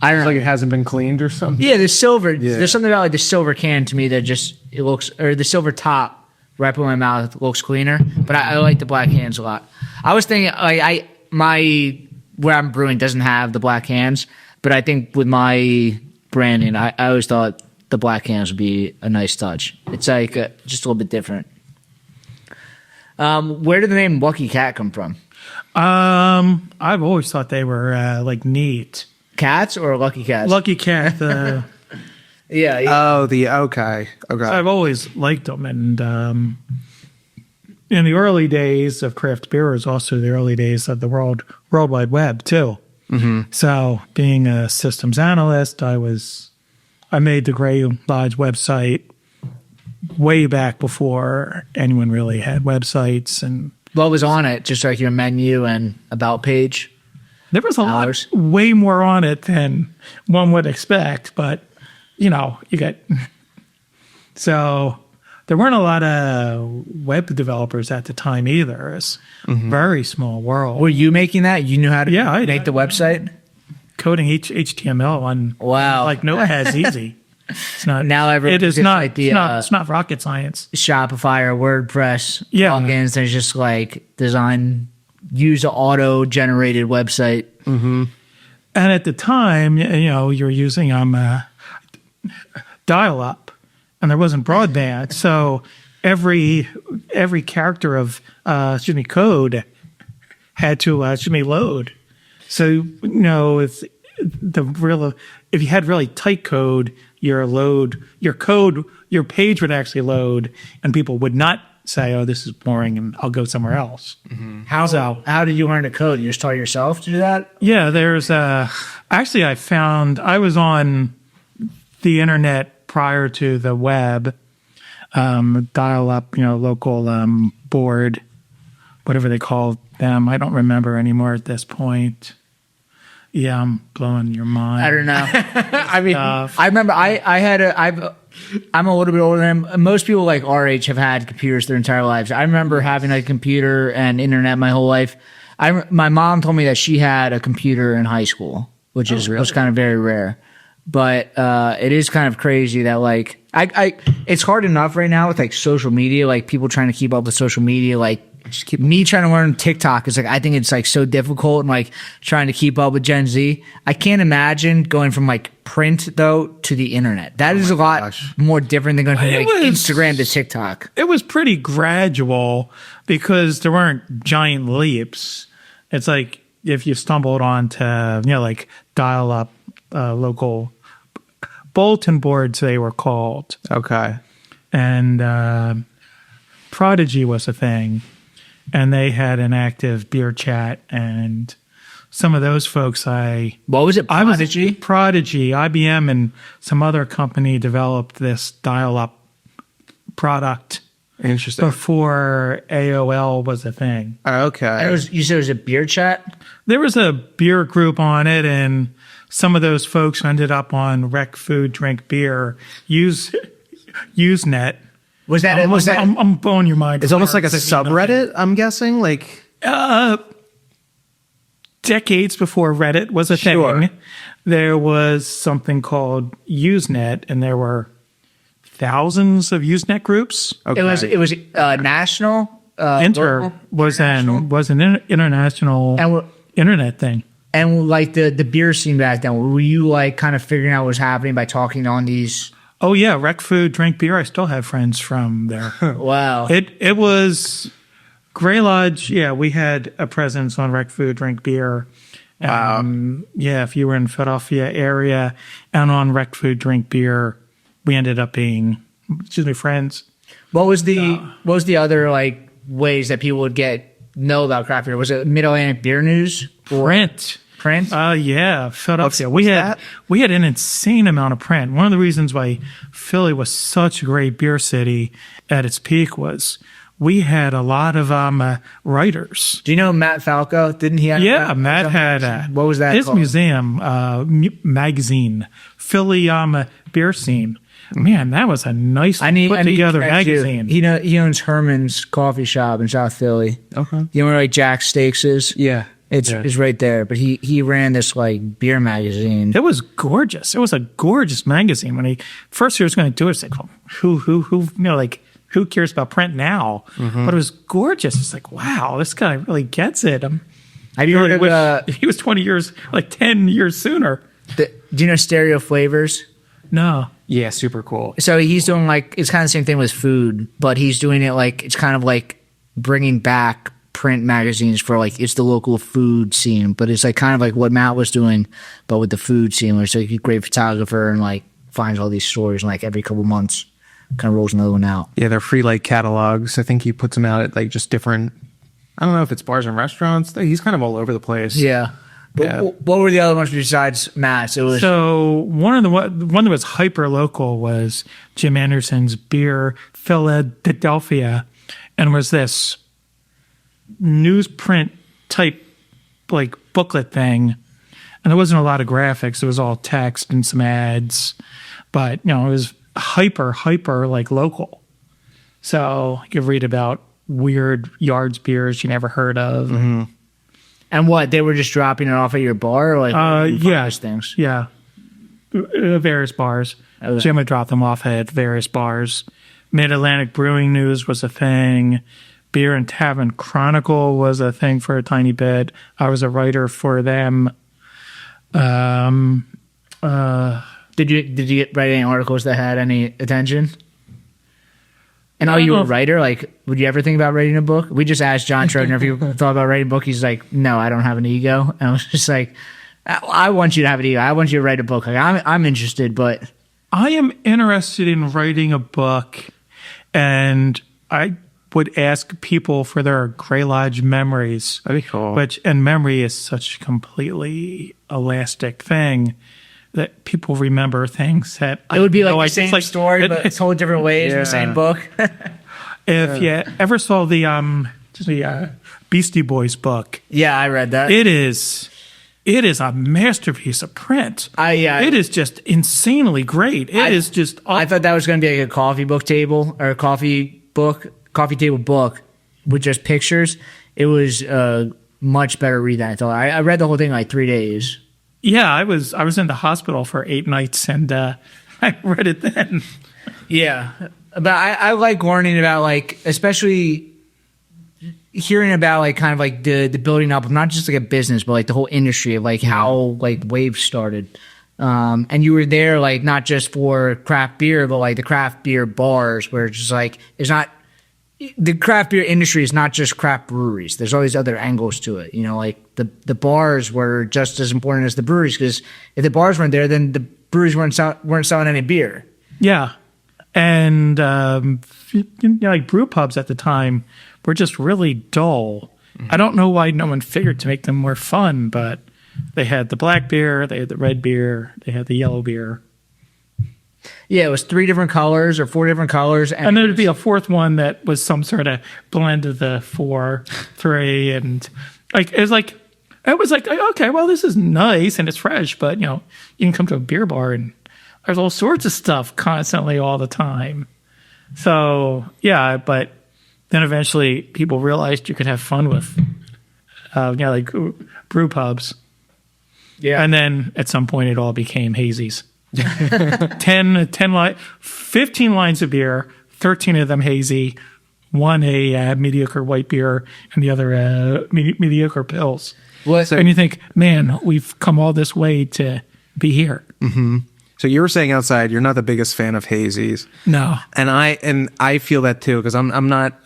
I don't It's know. like it hasn't been cleaned or something. Yeah, the silver. There's something about like the silver can to me that just it looks, or the silver top right in my mouth looks cleaner. But I like the black cans a lot. I was thinking like where I'm brewing doesn't have the black cans, but I think with my branding, I always thought the black cans would be a nice touch. It's like just a little bit different. Where did the name Lucky Cat come from? I've always thought they were like neat. Cats or Lucky Cats? Lucky Cat. Yeah. Oh, okay. I've always liked them, and in the early days of craft beer was also the early days of the World Wide Web too. Mm-hmm. So, being a systems analyst, I made the Gray Lodge website way back before anyone really had websites, and What was on it? Just like your menu and about page? there was a Hours. lot, way more on it than one would expect. But you get so. There weren't a lot of web developers at the time either. It's a very small world. Were you making that? You knew how to Yeah, I make the website? Coding HTML on Wow. like Notepad's easy. It's not Now it is it's not like the, it's not rocket science. Shopify or WordPress Yeah. plugins. There's just like use an auto-generated website. And at the time, you're using dial-up, and there wasn't broadband, so every character of code had to load. So if you had really tight code, your page would actually load, and people would not say, "Oh, this is boring," and I'll go somewhere else. How did you learn to code? You just taught yourself to do that? Yeah, there's actually I was on the internet prior to the web, dial up, local board, whatever they call them. I don't remember anymore at this point. Yeah, I'm blowing your mind. I don't know. I mean, I remember I'm a little bit older than most people like our age have had computers their entire lives. I remember having a computer and internet my whole life. My mom told me that she had a computer in high school, which was kind of very rare. but it is kind of crazy that like it's hard enough right now with like social media, like people trying to keep up with social media, like me trying to learn TikTok is like, I think it's like so difficult and like trying to keep up with Gen Z. I can't imagine going from like print though to the internet. That is a lot more different than going from like Instagram to TikTok. It was pretty gradual because there weren't giant leaps. It's like if you stumbled onto, like dial up local bulletin boards, they were called. Okay. And Prodigy was a thing. And they had an active beer chat, and some of those folks what was it? Prodigy? Prodigy, IBM, and some other company developed this dial-up product. Interesting. Before AOL was a thing. Okay. You said it was a beer chat? There was a beer group on it, and some of those folks ended up on Rec Food Drink Beer Usenet. Was that? I'm blowing your mind. It's almost like a subreddit, I'm guessing. Like decades before Reddit was a thing, there was something called Usenet, and there were thousands of Usenet groups. Okay. It was national. Inter was an international internet thing. And like the beer scene back then, were you like kind of figuring out what was happening by talking on these? Oh yeah, Rec Food Drink Beer. I still have friends from there. Wow. It was Grey Lodge. Yeah, we had a presence on Rec Food Drink Beer. Wow. Yeah, if you were in Philadelphia area and on Rec Food Drink Beer, we ended up being friends. What was the other like ways that people would know about craft beer? Was it Mid Atlantic Beer News? Print. Yeah, Philadelphia. We had an insane amount of print. One of the reasons why Philly was such a great beer city at its peak was we had a lot of writers. Do you know Matt Falco? Didn't he have? Yeah, Matt had. What was that his called? Museum magazine, Philly beer scene. Man, that was a nice put together magazine. He owns Herman's Coffee Shop in South Philly. Okay. You know where like Jack Steaks is? Yeah. It's right there, but he ran this like beer magazine. It was gorgeous. It was a gorgeous magazine. When he was going to do it, it's like, who cares about print now? Mm-hmm. But it was gorgeous. It's like, wow, this guy really gets it. Have you heard of? He was 10 years sooner. Do you know Stereo Flavors? No. Yeah, super cool. So he's doing like it's kind of the same thing with food, but he's doing it like it's kind of like bringing back print magazines for like it's the local food scene, but it's like kind of like what Matt was doing, but with the food scene, where it's like a great photographer and like finds all these stories and like every couple months kind of rolls another one out. Yeah, they're free like catalogs. I think he puts them out at like just different. I don't know if it's bars and restaurants. He's kind of all over the place. Yeah. But what were the other ones besides Matt's? So one that was hyper local was Jim Anderson's Beer Philadelphia, and was this newsprint type like booklet thing, and there wasn't a lot of graphics. It was all text and some ads, but it was hyper like local. So you could read about weird yards beers you never heard of. Mm-hmm. And what, they were just dropping it off at your bar? Or like things? Yeah. Various bars. Okay. Jim would drop them off at various bars. Mid-Atlantic Brewing News was a thing. Beer and Tavern Chronicle was a thing for a tiny bit. I was a writer for them. Did you write any articles that had any attention? And you were a writer? Like, would you ever think about writing a book? We just asked John Schroeder if he thought about writing a book. He's like, no, I don't have an ego. And I was just like, I want you to have an ego. I want you to write a book. Like, I'm interested, but I am interested in writing a book, and I would ask people for their Grey Lodge memories. That'd be cool. And memory is such a completely elastic thing that people remember things that it would be like the same story, but it's told different ways in the same book. If you ever saw the Beastie Boys book, yeah, I read that. It is a masterpiece of print. It is just insanely great. It is just. I thought that was going to be like a coffee table book with just pictures. It was a much better read than I thought. I read the whole thing in like 3 days. Yeah, I was in the hospital for 8 nights, and I read it then. Yeah, but I like learning about, like, especially hearing about, like, kind of like the building up of not just like a business, but like the whole industry of like how like Wave started. And you were there, like, not just for craft beer, but like the craft beer bars, where it's just like it's not the craft beer industry is not just craft breweries. There's all these other angles to it. You know, like the bars were just as important as the breweries, because if the bars weren't there, then the breweries weren't selling any beer. Yeah, and like brew pubs at the time were just really dull. I don't know why no one figured to make them more fun, but they had the black beer, they had the red beer, they had the yellow beer. Yeah, it was 3 different colors or 4 different colors. And there'd be a fourth one that was some sort of blend of the 4, 3, and like it was like, okay, well, this is nice and it's fresh, but you can come to a beer bar and there's all sorts of stuff constantly all the time. So yeah, but then eventually people realized you could have fun with, like brew pubs. Yeah, and then at some point it all became hazies. 15 lines of beer, 13 of them hazy, 1 a mediocre white beer, and the other mediocre pills. And you think, man, we've come all this way to be here. Mm-hmm. So you were saying outside you're not the biggest fan of hazies. No, and I feel that too, because I'm not.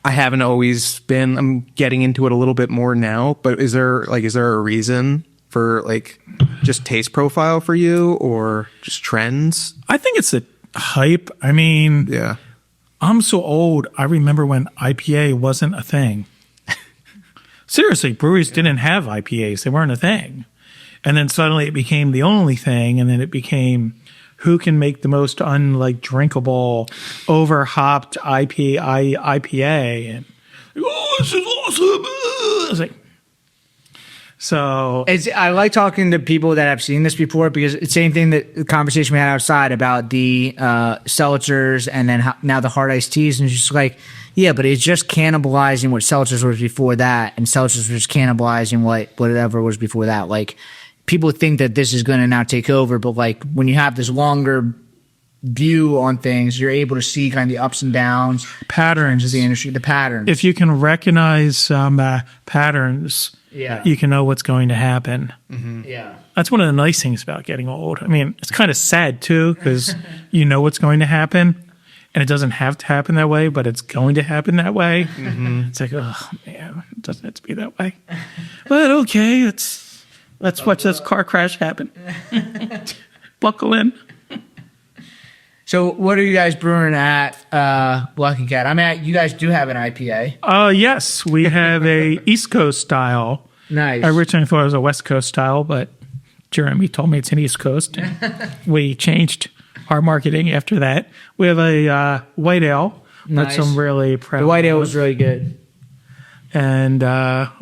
I haven't always been. I'm getting into it a little bit more now. But is there a reason for like just taste profile for you, or just trends? I think it's the hype. I mean, yeah, I'm so old. I remember when IPA wasn't a thing. Seriously, breweries didn't have IPAs. They weren't a thing. And then suddenly it became the only thing. And then it became who can make the most drinkable, over hopped IPA. And this is awesome. It's like, so I like talking to people that have seen this before, because it's the same thing that the conversation we had outside about the seltzers and then now the hard iced teas, and it's just like, yeah, but it's just cannibalizing what seltzers was before that, and seltzers was cannibalizing whatever was before that. Like, people think that this is going to now take over, but like when you have this longer view on things, you're able to see kind of the ups and downs, patterns of the industry, the patterns. If you can recognize patterns, you can know what's going to happen. Mm-hmm. Yeah, that's one of the nice things about getting old. I mean, it's kind of sad too, because you know what's going to happen, and it doesn't have to happen that way, but it's going to happen that way. Mm-hmm. It's like, oh man, it doesn't have to be that way. But okay, let's watch this car crash happen. Buckle in. So what are you guys brewing at Lucky Cat? I mean, you guys do have an IPA. Yes, we have a East Coast style. Nice. I originally thought it was a West Coast style, but Jeremy told me it's an East Coast. We changed our marketing after that. We have a white ale. Nice. That's some really proud. The white ale was really good. And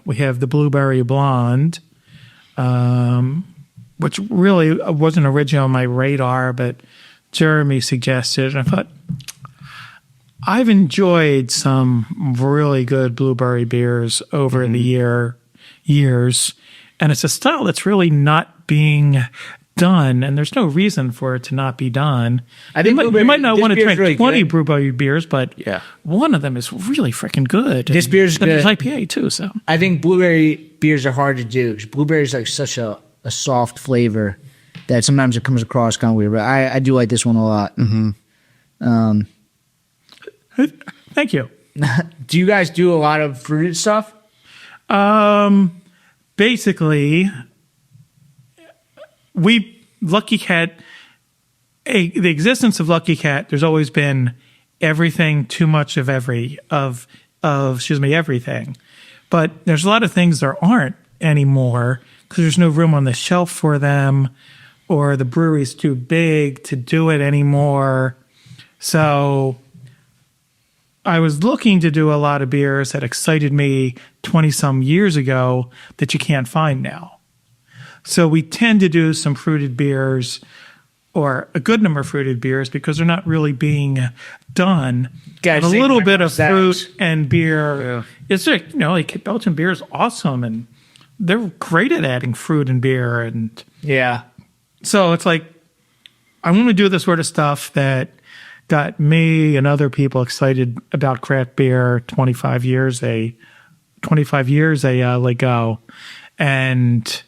we have the blueberry blonde, which really wasn't originally on my radar, but Jeremy suggested, and I thought, I've enjoyed some really good blueberry beers over the years, and it's a style that's really not being done, and there's no reason for it to not be done. I think you might not want to drink really 20 good. blueberry beers, but one of them is really freaking good. This beer's good. There's IPA too, so. I think blueberry beers are hard to do, because blueberry is like such a soft flavor that sometimes it comes across kind of weird, but I do like this one a lot. Mm-hmm. Thank you. Do you guys do a lot of fruited stuff? Basically, Lucky Cat, the existence of Lucky Cat, there's always been everything, too much of everything. But there's a lot of things there aren't anymore, because there's no room on the shelf for them, or the brewery's too big to do it anymore. So I was looking to do a lot of beers that excited me 20-some years ago that you can't find now. So we tend to do some fruited beers, or a good number of fruited beers, because they're not really being done. Guys, a little bit of fruit and beer. Yeah. It's like, like Belgian beer is awesome, and they're great at adding fruit and beer. And Yeah. so it's like, I want to do the sort of stuff that got me and other people excited about craft beer 25 years ago. And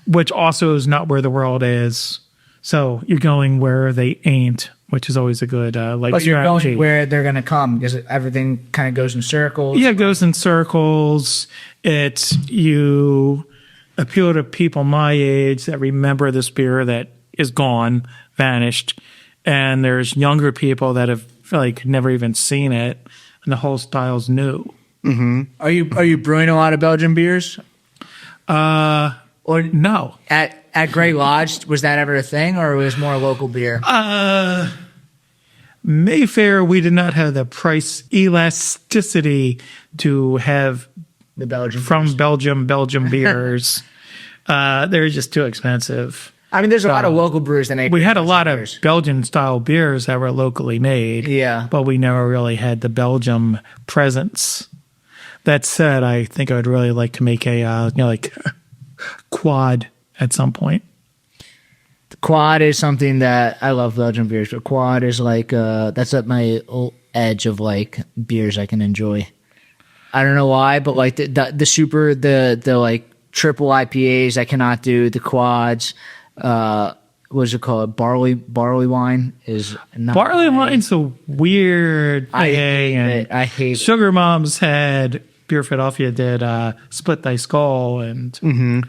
which also is not where the world is. So you're going where they ain't, which is always a good But you're going where they're going to come because everything kind of goes in circles. Yeah, it goes in circles. It's you appeal to people my age that remember this beer that is gone, vanished, and there's younger people that have like never even seen it, and the whole style's new. Mm-hmm. Are you brewing a lot of Belgian beers? Or no. At Grey Lodge, was that ever a thing, or was it more local beer? Mayfair, we did not have the price elasticity to have The Belgian from beers. Belgium beers. They're just too expensive. I mean, there's a lot of local brewers that make. We had a lot of beers. Belgian style beers that were locally made. Yeah. But we never really had the Belgium presence. That said, I think I would really like to make a quad at some point. The quad is something that I love Belgian beers, but quad is like that's at my edge of like beers I can enjoy. I don't know why, but like the super the like triple IPAs I cannot do. The quads, what's it called? Barley wine is not. Barley wine's a weird I thing. hate and it. I hate it. Sugar Moms had Beer Philadelphia did Split Thy Skull, and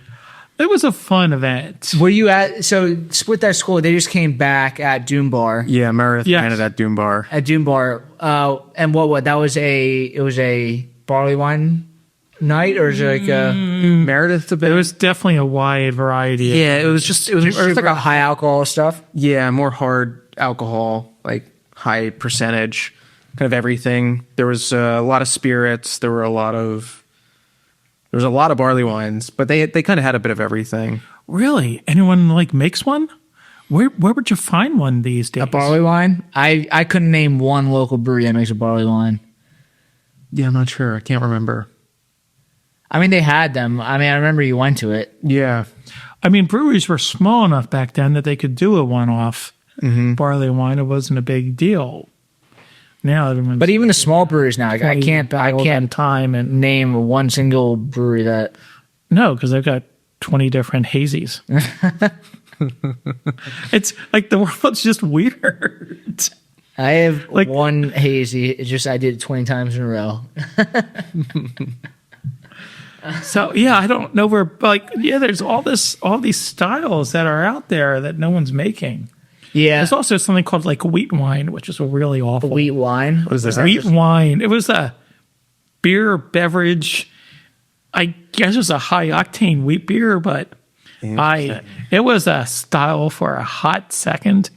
it was a fun event. Were you at Split That Skull? They just came back at Doom Bar. Yeah, Meredith Yes. ran it at Doom Bar. At Doom Bar, and what that was it was a barley wine night, or is it like a Meredith a bit. It was definitely a wide variety. Yeah, it was just like a high alcohol stuff? Yeah, more hard alcohol, like high percentage, kind of everything. There was a lot of spirits. There was a lot of barley wines, but they kind of had a bit of everything. Really? Anyone like makes one? Where would you find one these days? A barley wine? I couldn't name one local brewery that makes a barley wine. Yeah, I'm not sure. I can't remember. I mean, they had them. I mean, I remember you went to it. Yeah. I mean, breweries were small enough back then that they could do a one-off barley wine. It wasn't a big deal. Now, everyone's But even the small breweries now, I can't time and name one single brewery that. no, because they've got 20 different hazies. It's like the world's just weird. I have Like- one hazy. It's just I did it 20 times in a row. So yeah, I don't know where. There's all these styles that are out there that no one's making. Yeah. There's also something called like wheat wine, which is really awful. Wheat wine. What is this? Wheat wine. It was a beverage. I guess it was a high octane wheat beer, but it was a style for a hot second.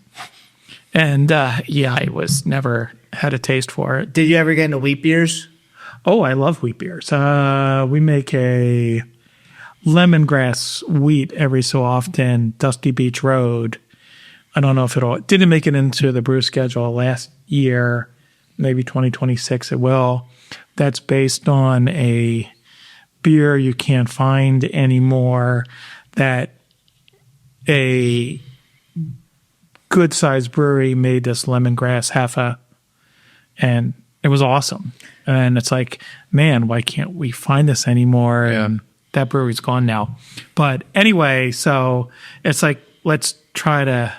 And I was never had a taste for it. Did you ever get into wheat beers? Oh, I love wheat beers. We make a lemongrass wheat every so often, Dusty Beach Road. I don't know if it didn't make it into the brew schedule last year. Maybe 2026 it will. That's based on a beer you can't find anymore that a good-sized brewery made this lemongrass and it was awesome. And it's like, man, why can't we find this anymore? Yeah. And that brewery's gone now. But anyway, so it's like, let's try to,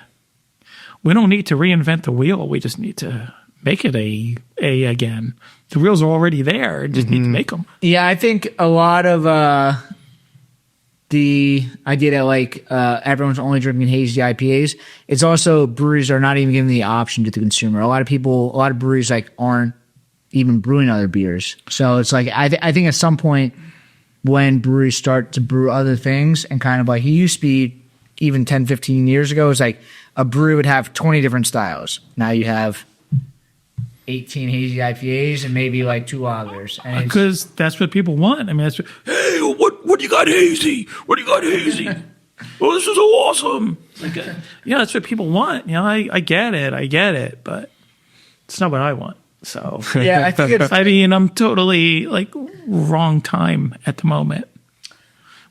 we don't need to reinvent the wheel. We just need to make it a again. The wheels are already there. Just need to make them. Yeah, I think a lot of the idea that like everyone's only drinking hazy IPAs, it's also breweries are not even giving the option to the consumer. A lot of breweries like aren't even brewing other beers. So it's like I think at some point when breweries start to brew other things and kind of like it used to be even 10, 15 years ago, it's like a brewery would have 20 different styles. Now you have 18 hazy IPAs and maybe like 2 lagers. And Because that's what people want. I mean, that's hey, what do you got hazy? What do you got hazy? Oh, this is so awesome. Like, that's what people want. I get it, but it's not what I want. So yeah, I think it's I mean, I'm totally like wrong time at the moment.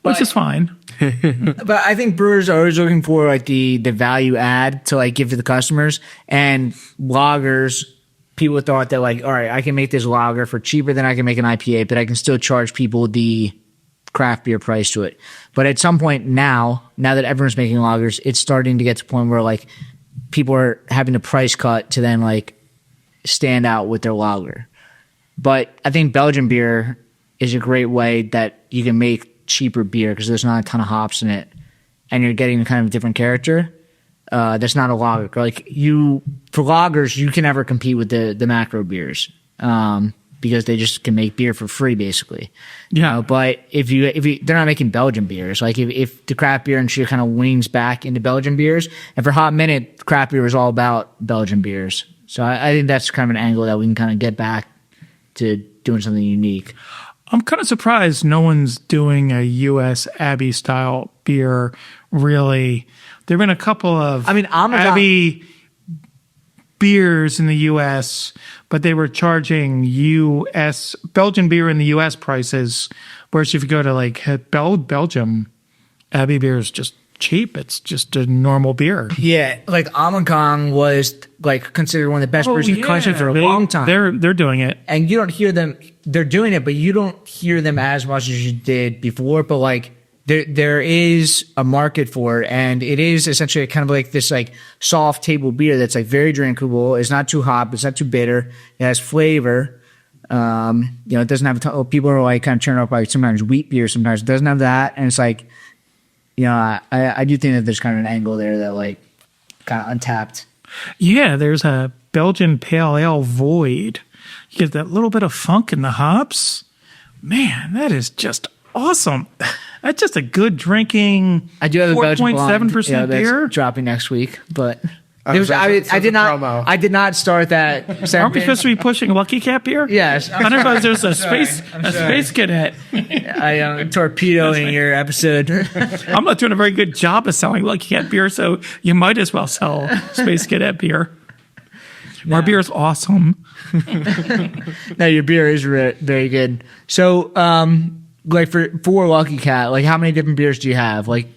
which is fine. But I think brewers are always looking for like the value add to like give to the customers, and lagers. People thought that like, all right, I can make this lager for cheaper than I can make an IPA, but I can still charge people the craft beer price to it. But at some point now that everyone's making lagers, it's starting to get to the point where like people are having to price cut to then like stand out with their lager. But I think Belgian beer is a great way that you can make cheaper beer because there's not a ton of hops in it, and you're getting kind of a different character. That's not a lager. Like for lagers, you can never compete with the macro beers because they just can make beer for free, basically. Yeah. But if they're not making Belgian beers, like if the craft beer industry kind of leans back into Belgian beers, and for a hot minute, craft beer was all about Belgian beers. So I think that's kind of an angle that we can kind of get back to doing something unique. I'm kind of surprised no one's doing a U.S. Abbey style beer. Really, there've been a couple of Abbey beers in the U.S., but they were charging U.S. Belgian beer in the U.S. prices. Whereas if you go to like Belgium, Abbey beer is just cheap. It's just a normal beer. Yeah, like Amankang was like considered one of the best beers in the country for a long time. They're doing it, and you don't hear them. They're doing it, but you don't hear them as much as you did before. But like there is a market for it, and it is essentially kind of like this like soft table beer that's like very drinkable. It's not too hot, it's not too bitter. It has flavor. It doesn't have a ton. People are like kind of turned off by sometimes wheat beer. Sometimes it doesn't have that, and it's like. I do think that there's kind of an angle there that like kind of untapped. Yeah, there's a Belgian Pale Ale Void. You get that little bit of funk in the hops. Man, that is just awesome. That's just a good drinking. I do have a Belgian 4.7% beer dropping next week, but. I did not start that. Aren't we supposed to be pushing Lucky Cat beer? Yes. I don't know if there's a space cadet. I am torpedoing your episode. I'm not doing a very good job of selling Lucky Cat beer, so you might as well sell Space Cadet beer. No. Our beer is awesome. No, your beer is very good. So, like for Lucky Cat, like how many different beers do you have? Like,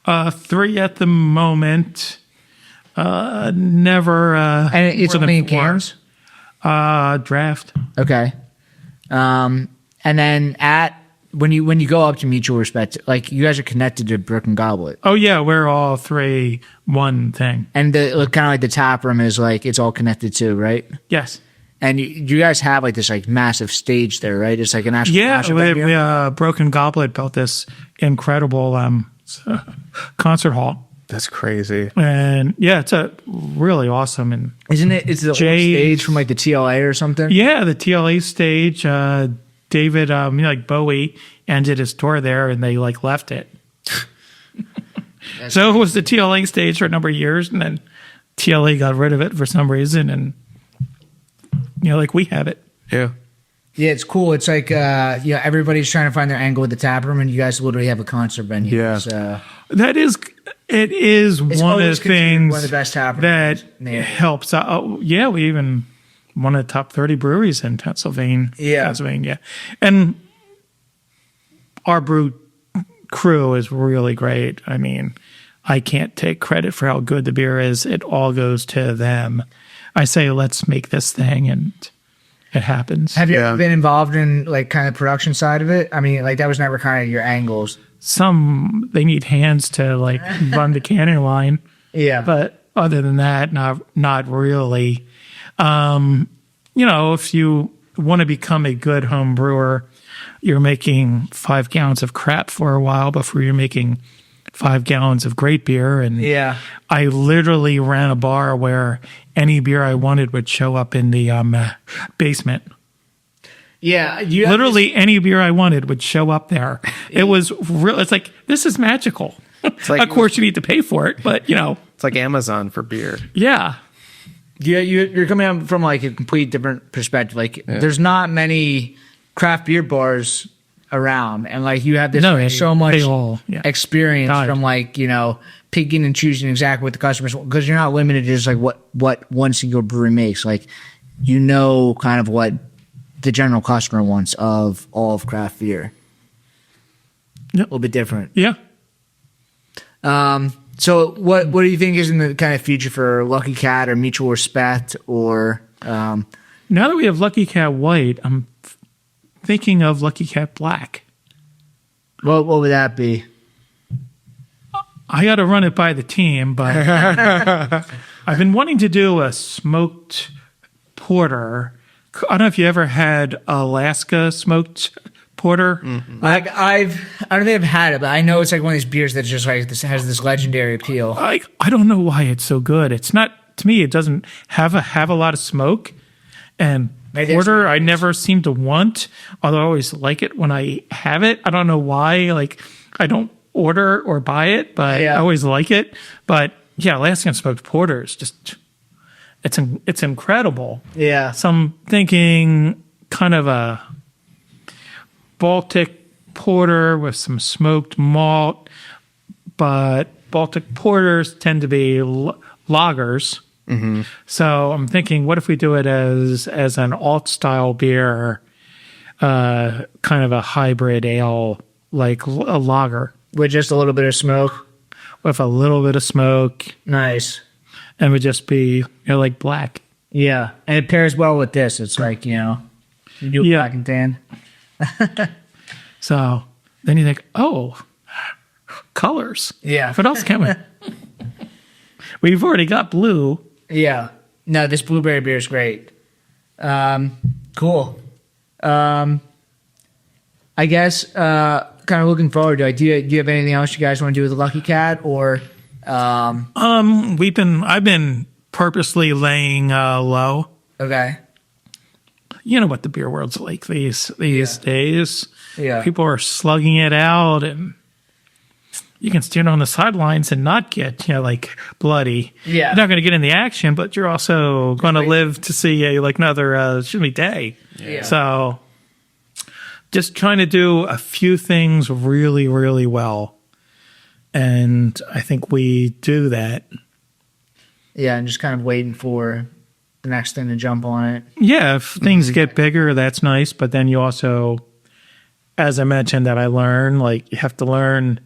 3 at the moment. Never. And it's only in cans? Draft. Okay. And then when you go up to Mutual Respect, like you guys are connected to Brook and Goblet. Oh yeah, we're all 3 one thing. And kind of like the tap room is like it's all connected too, right? Yes. And you guys have like this like massive stage there, right? It's like an actual we Broken Goblet built this incredible concert hall. That's crazy. And yeah, it's a really awesome. And isn't it? It's the old stage from like the TLA or something. Yeah, the TLA stage. David, like Bowie, ended his tour there, and they like left it. So it was the TLA stage for a number of years, and then TLA got rid of it for some reason, and like we have it. Yeah. Yeah, it's cool. It's like everybody's trying to find their angle with the tap room, and you guys literally have a concert venue. Yeah. So. It is one of the things one of the best tap that helps out. Oh, yeah, we even one of the top 30 breweries in Pennsylvania. Yeah. Pennsylvania. And our brew crew is really great. I mean, I can't take credit for how good the beer is. It all goes to them. I say, let's make this thing, and it happens. Have you ever been involved in like kind of production side of it? I mean, like that was never kind of your angles. They need hands to like run the canning line. Yeah. But other than that, not really. If you want to become a good home brewer, you're making 5 gallons of crap for a while before you're making 5 gallons of great beer. And I literally ran a bar where any beer I wanted would show up in the basement. Yeah, literally any beer I wanted would show up there. It was real. It's like, this is magical. It's like, of course, you need to pay for it, but it's like Amazon for beer. Yeah. Yeah, you're coming out from like a complete different perspective. Like, there's not many craft beer bars around, and like you have this so much experience from like picking and choosing exactly what the customers want, because you're not limited to just like what one single brewery makes. Like kind of what the general customer wants of all of craft beer. A little bit different. Yeah. So what do you think is in the kind of future for Lucky Cat or Mutual Respect or Now that we have Lucky Cat White, I'm thinking of Lucky Cat Black. what would that be? I got to run it by the team, but I've been wanting to do a smoked porter. I don't know if you ever had Alaska smoked porter. Mm-hmm. I don't think I've had it, but I know it's like one of these beers that just like this has this legendary appeal. I don't know why it's so good. It's not, to me, it doesn't have a lot of smoke. And Maybe porter, I never seem to want, although I always like it when I have it. I don't know why. Like, I don't order or buy it, but I always like it. But yeah, Alaskan smoked porter is just, it's incredible. Yeah. So I'm thinking kind of a Baltic porter with some smoked malt, but Baltic porters tend to be lagers. Mm-hmm. So I'm thinking, what if we do it as an alt style beer, kind of a hybrid ale, like a lager With just a little bit of smoke. with a little bit of smoke, Nice. and would just be like black. Yeah. And it pairs well with this. It's like, you do Yeah. black and tan. So then you think, oh, colors. Yeah. What else can we? We've already got blue. Yeah. No, this blueberry beer is great. Cool. I guess kind of looking forward to it. Do you have anything else you guys want to do with the Lucky Cat or I've been purposely laying low. okay. You know what the beer world's like these days. Yeah. People are slugging it out, and you can stand on the sidelines and not get like bloody. Yeah. You're not going to get in the action, but you're also going to live to see another shimmy day. Yeah. So just trying to do a few things really, really well, and I think we do that. Yeah, and just kind of waiting for the next thing to jump on it. Yeah, if things get bigger, that's nice. But then you also, as I mentioned, that I learn, like you have to learn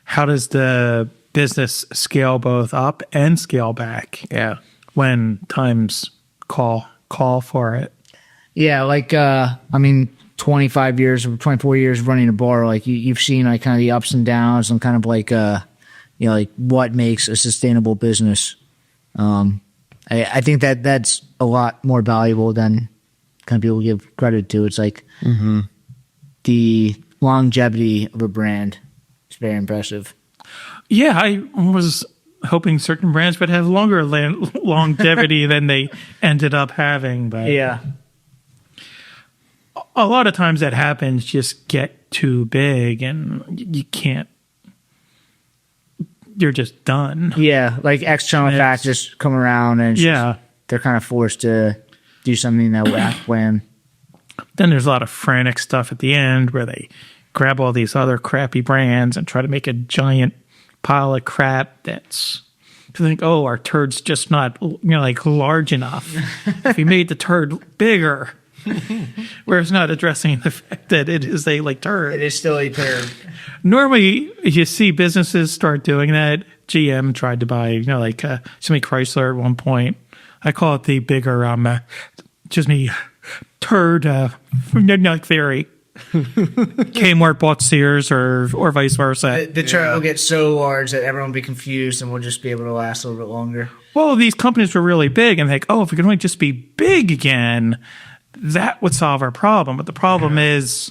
how does the business scale both up and scale back. Yeah. When times call for it. Yeah, like 25 years or 24 years running a bar, like you've seen like kind of the ups and downs and kind of like like what makes a sustainable business. I think that's a lot more valuable than kind of people give credit to. It's like the longevity of a brand is very impressive. Yeah, I was hoping certain brands would have longer longevity than they ended up having. But Yeah. a lot of times that happens, just get too big and you can't. You're just done. Yeah, like external factors come around and it's just- they're kind of forced to do something that whack when. Then there's a lot of frantic stuff at the end where they grab all these other crappy brands and try to make a giant pile of crap that's to think, oh, our turd's just not like large enough. If we made the turd bigger, where it's not addressing the fact that it is a turd. It is still a turd. Normally, you see businesses start doing that. GM tried to buy, Jimmy Chrysler at one point. I call it the bigger, turd theory. Kmart bought Sears or vice versa. The turd will get so large that everyone will be confused and we'll just be able to last a little bit longer. Well, these companies were really big and think, oh, if we can only just be big again, that would solve our problem. But the problem is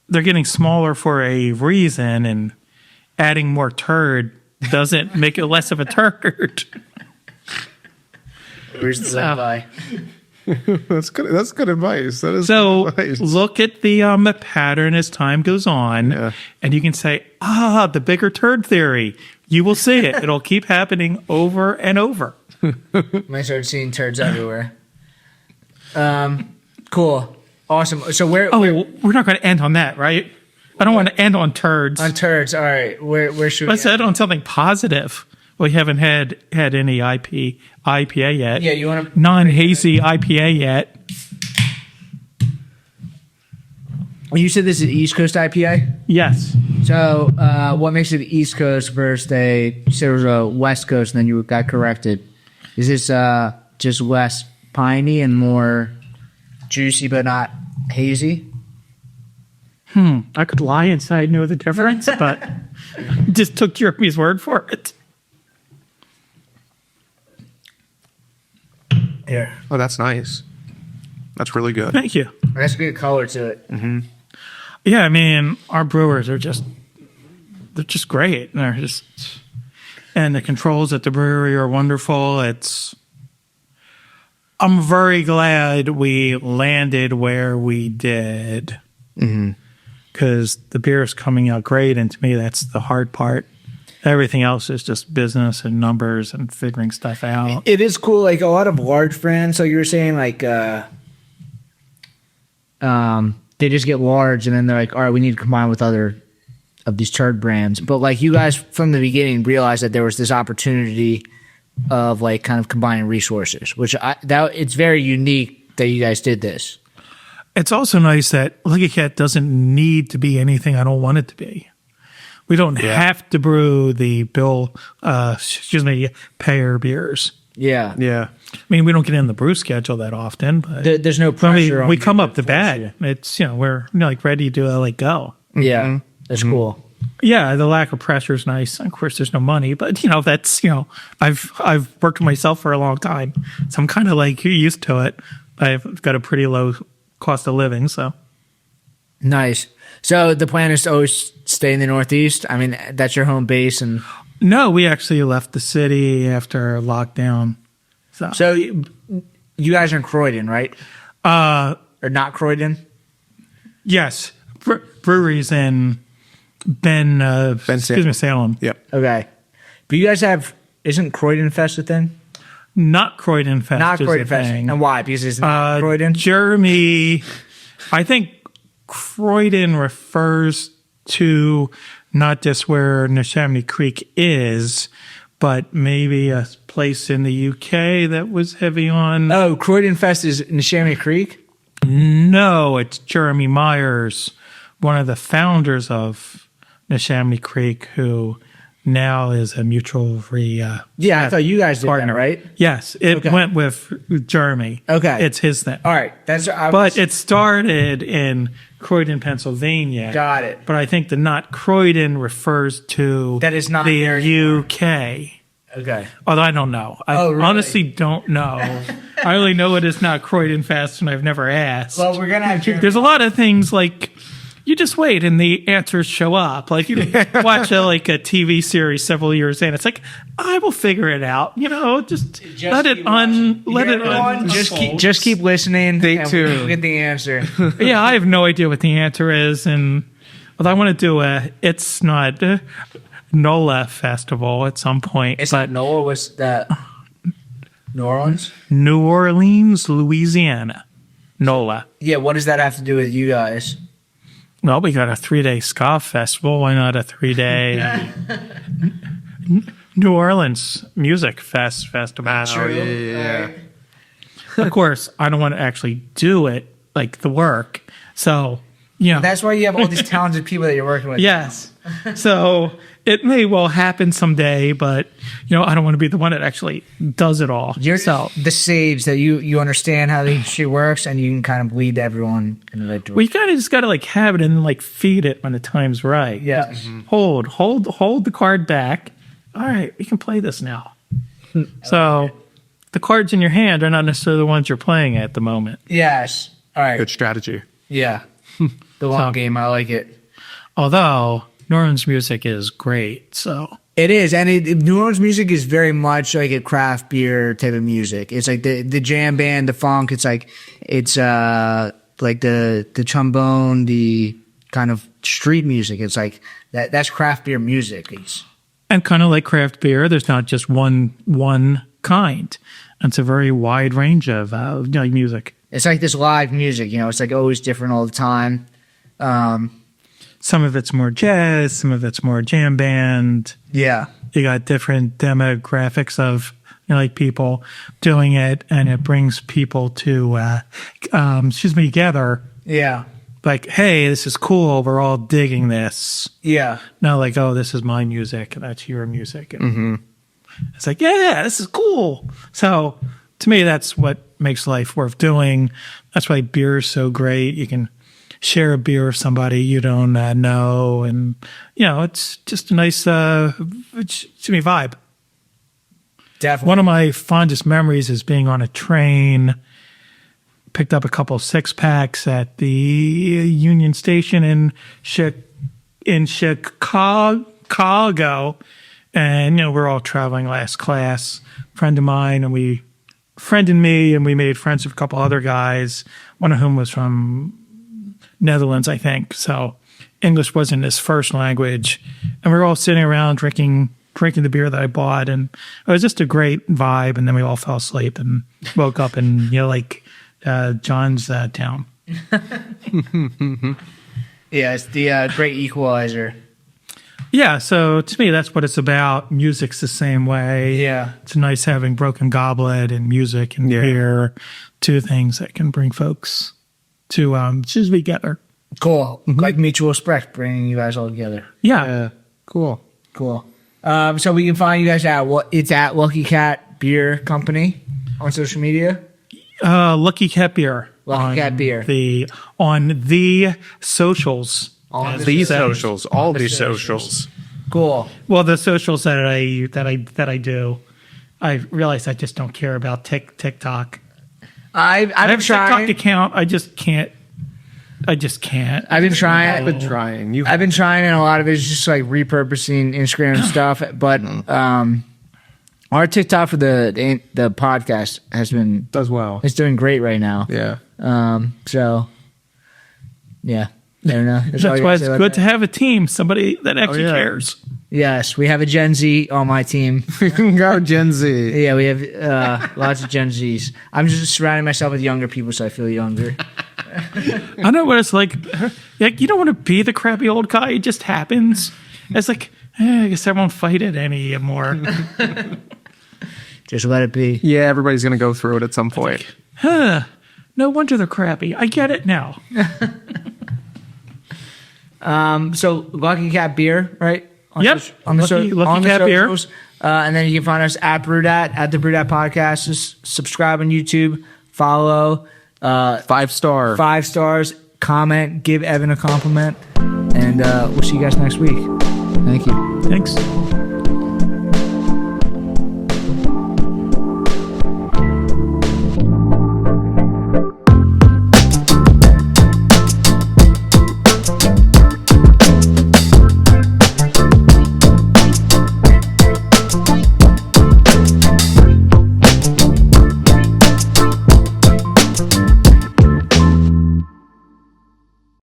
they're getting smaller for a reason, and adding more turd doesn't make it less of a turd. Where's the supply? That's good. That's good advice. That is So good advice. look at the pattern as time goes on, and you can say, the bigger turd theory. You will see it. It'll keep happening over and over. Might start seeing turds everywhere. Cool. Awesome. So we're We're not going to end on that, right? I don't want to end on turds. on turds. All right. Where should Let's we end on something positive. We haven't had any IPA yet. Yeah, you want to Non-hazy IPA yet. You said this is East Coast IPA? Yes. So, what makes it East Coast versus you said it was a West Coast and then you got corrected. Is this just less piney and more juicy but not hazy? I could lie and say I know the difference, but just took Jeremy's word for it. Yeah. Oh, that's nice. That's really good. Thank you. That's a good color to it. Yeah, I mean, our brewers are they're just great. And the controls at the brewery are wonderful. I'm very glad we landed where we did. Because the beer is coming out great, and to me, that's the hard part. Everything else is just business and numbers and figuring stuff out. It is cool. Like a lot of large brands, so you were saying like they just get large and then they're like, all right, we need to combine with other of these turd brands. But like you guys from the beginning realized that there was this opportunity of like kind of combining resources, which it's very unique that you guys did this. It's also nice that Lucky Cat doesn't need to be anything I don't want it to be. We don't have to brew the payer beers. Yeah. Yeah. I mean, we don't get in the brew schedule that often, but There's no pressure. we come up the bat. It's, we're like ready to go. Yeah. That's cool. Yeah, the lack of pressure is nice. Of course, there's no money, but that's I've worked with myself for a long time, so I'm kind of like used to it. I've got a pretty low cost of living, so nice. So the plan is to always stay in the Northeast. I mean, that's your home base, and no, we actually left the city after lockdown. So you guys are in Croydon, right? Or not Croydon? Yes, breweries in Salem. Yep. Okay, but you guys isn't Croydon Fest a thing? Not Croydon Fest. Not is Croydon a Fest. thing. And why? Because it's not Croydon? Jeremy, I think Croydon refers to not just where Neshaminy Creek is, but maybe a place in the UK that was heavy on. Oh, Croydon Fest is Neshaminy Creek? No, it's Jeremy Myers, one of the founders of Neshaminy Creek, who now is a mutual I thought you guys did partner. that, right? Yes, it went with Jeremy. Okay. It's his thing. All right. But it started in Croydon, Pennsylvania. Got it. But I think the not Croydon refers to That is not the there UK. Okay. Although I don't know. I really? honestly don't know. I only know it is not Croydon Fest, and I've never asked. Well, we're going to have There's a lot of things like you just wait and the answers show up. Like you watch a TV series several years in, it's like I will figure it out. Just let it Just keep listening. Stay and tuned. we'll get the answer. Yeah, I have no idea what the answer is, and I want to do it's not NOLA festival at some point. It's not NOLA. Was that New Orleans? New Orleans, Louisiana. NOLA. Yeah. What does that have to do with you guys? Well, we got a 3-day ska festival. Why not a 3-day New Orleans music festival? Yeah. Of course, I don't want to actually do it, like the work. So, That's why you have all these talented people that you're working with. Yes. So it may well happen someday, but I don't want to be the one that actually does it all. You're the sage that you understand how the industry works, and you can kind of lead everyone in the right direction. We kind of just got to have it and feed it when the time's right. Yeah. Mm-hmm. Hold the card back. All right, we can play this now. So the cards in your hand are not necessarily the ones you're playing at the moment. Yes. All right. Good strategy. Yeah. The long game. I like it. Although New Orleans music is great, so it is, and New Orleans music is very much like a craft beer type of music. It's like the jam band, the funk. It's like the trombone, the kind of street music. It's like that's craft beer music. And kind of like craft beer, there's not just one kind. It's a very wide range of music. It's like this live music. It's like always different all the time. Some of it's more jazz, some of it's more jam band. Yeah. You got different demographics of people doing it, and it brings people to together. Yeah. like, hey, this is cool. We're all digging this. Yeah. Not like, oh, this is my music and that's your music. And it's like, yeah, this is cool. So to me, that's what makes life worth doing. That's why beer is so great. You can share a beer with somebody you don't know. And, it's just a nice, to me, vibe. Definitely. One of my fondest memories is being on a train, picked up a couple 6-packs at the Union Station in Chicago. And, we're all traveling last class. Friend of mine, and me, and we made friends with a couple other guys, one of whom was from Netherlands, I think. So English wasn't his first language. And we were all sitting around drinking the beer that I bought. And it was just a great vibe. And then we all fell asleep and woke up in, John's town. Yeah, it's the great equalizer. Yeah, so to me, that's what it's about. Music's the same way. Yeah. It's nice having Broken Goblet and music and beer, two things that can bring folks to choose together. Cool. Like mutual respect, bringing you guys all together. Yeah. Cool. So we can find you guys it's at Lucky Cat Beer Company on social media. Lucky Cat Beer. Lucky Cat Beer. On the socials. On These socials, all these socials. Cool. Well, the socials that I do, I realize I just don't care about TikTok. I have a TikTok account. I just can't. I've been trying. I've been trying. I've been trying, and a lot of it is just like repurposing Instagram stuff. But our TikTok for the podcast does well. It's doing great right now. Yeah. So yeah. I don't know. That's why it's good to have a team, somebody that actually cares. Yes, we have a Gen Z on my team. Go Gen Z. Yeah, we have lots of Gen Zs. I'm just surrounding myself with younger people, so I feel younger. I know what it's like. Like, you don't want to be the crappy old guy. It just happens. It's like, I guess I won't fight it anymore. Just let it be. Yeah, everybody's going to go through it at some point. No wonder they're crappy. I get it now. So Lucky Cat Beer, right? Yep. Lucky Cat Beer. And then you can find us at Brewdat, at the Brewdat Podcast. Just subscribe on YouTube, follow. 5-star. 5 stars, comment, give Evan a compliment. And we'll see you guys next week. Thank you. Thanks.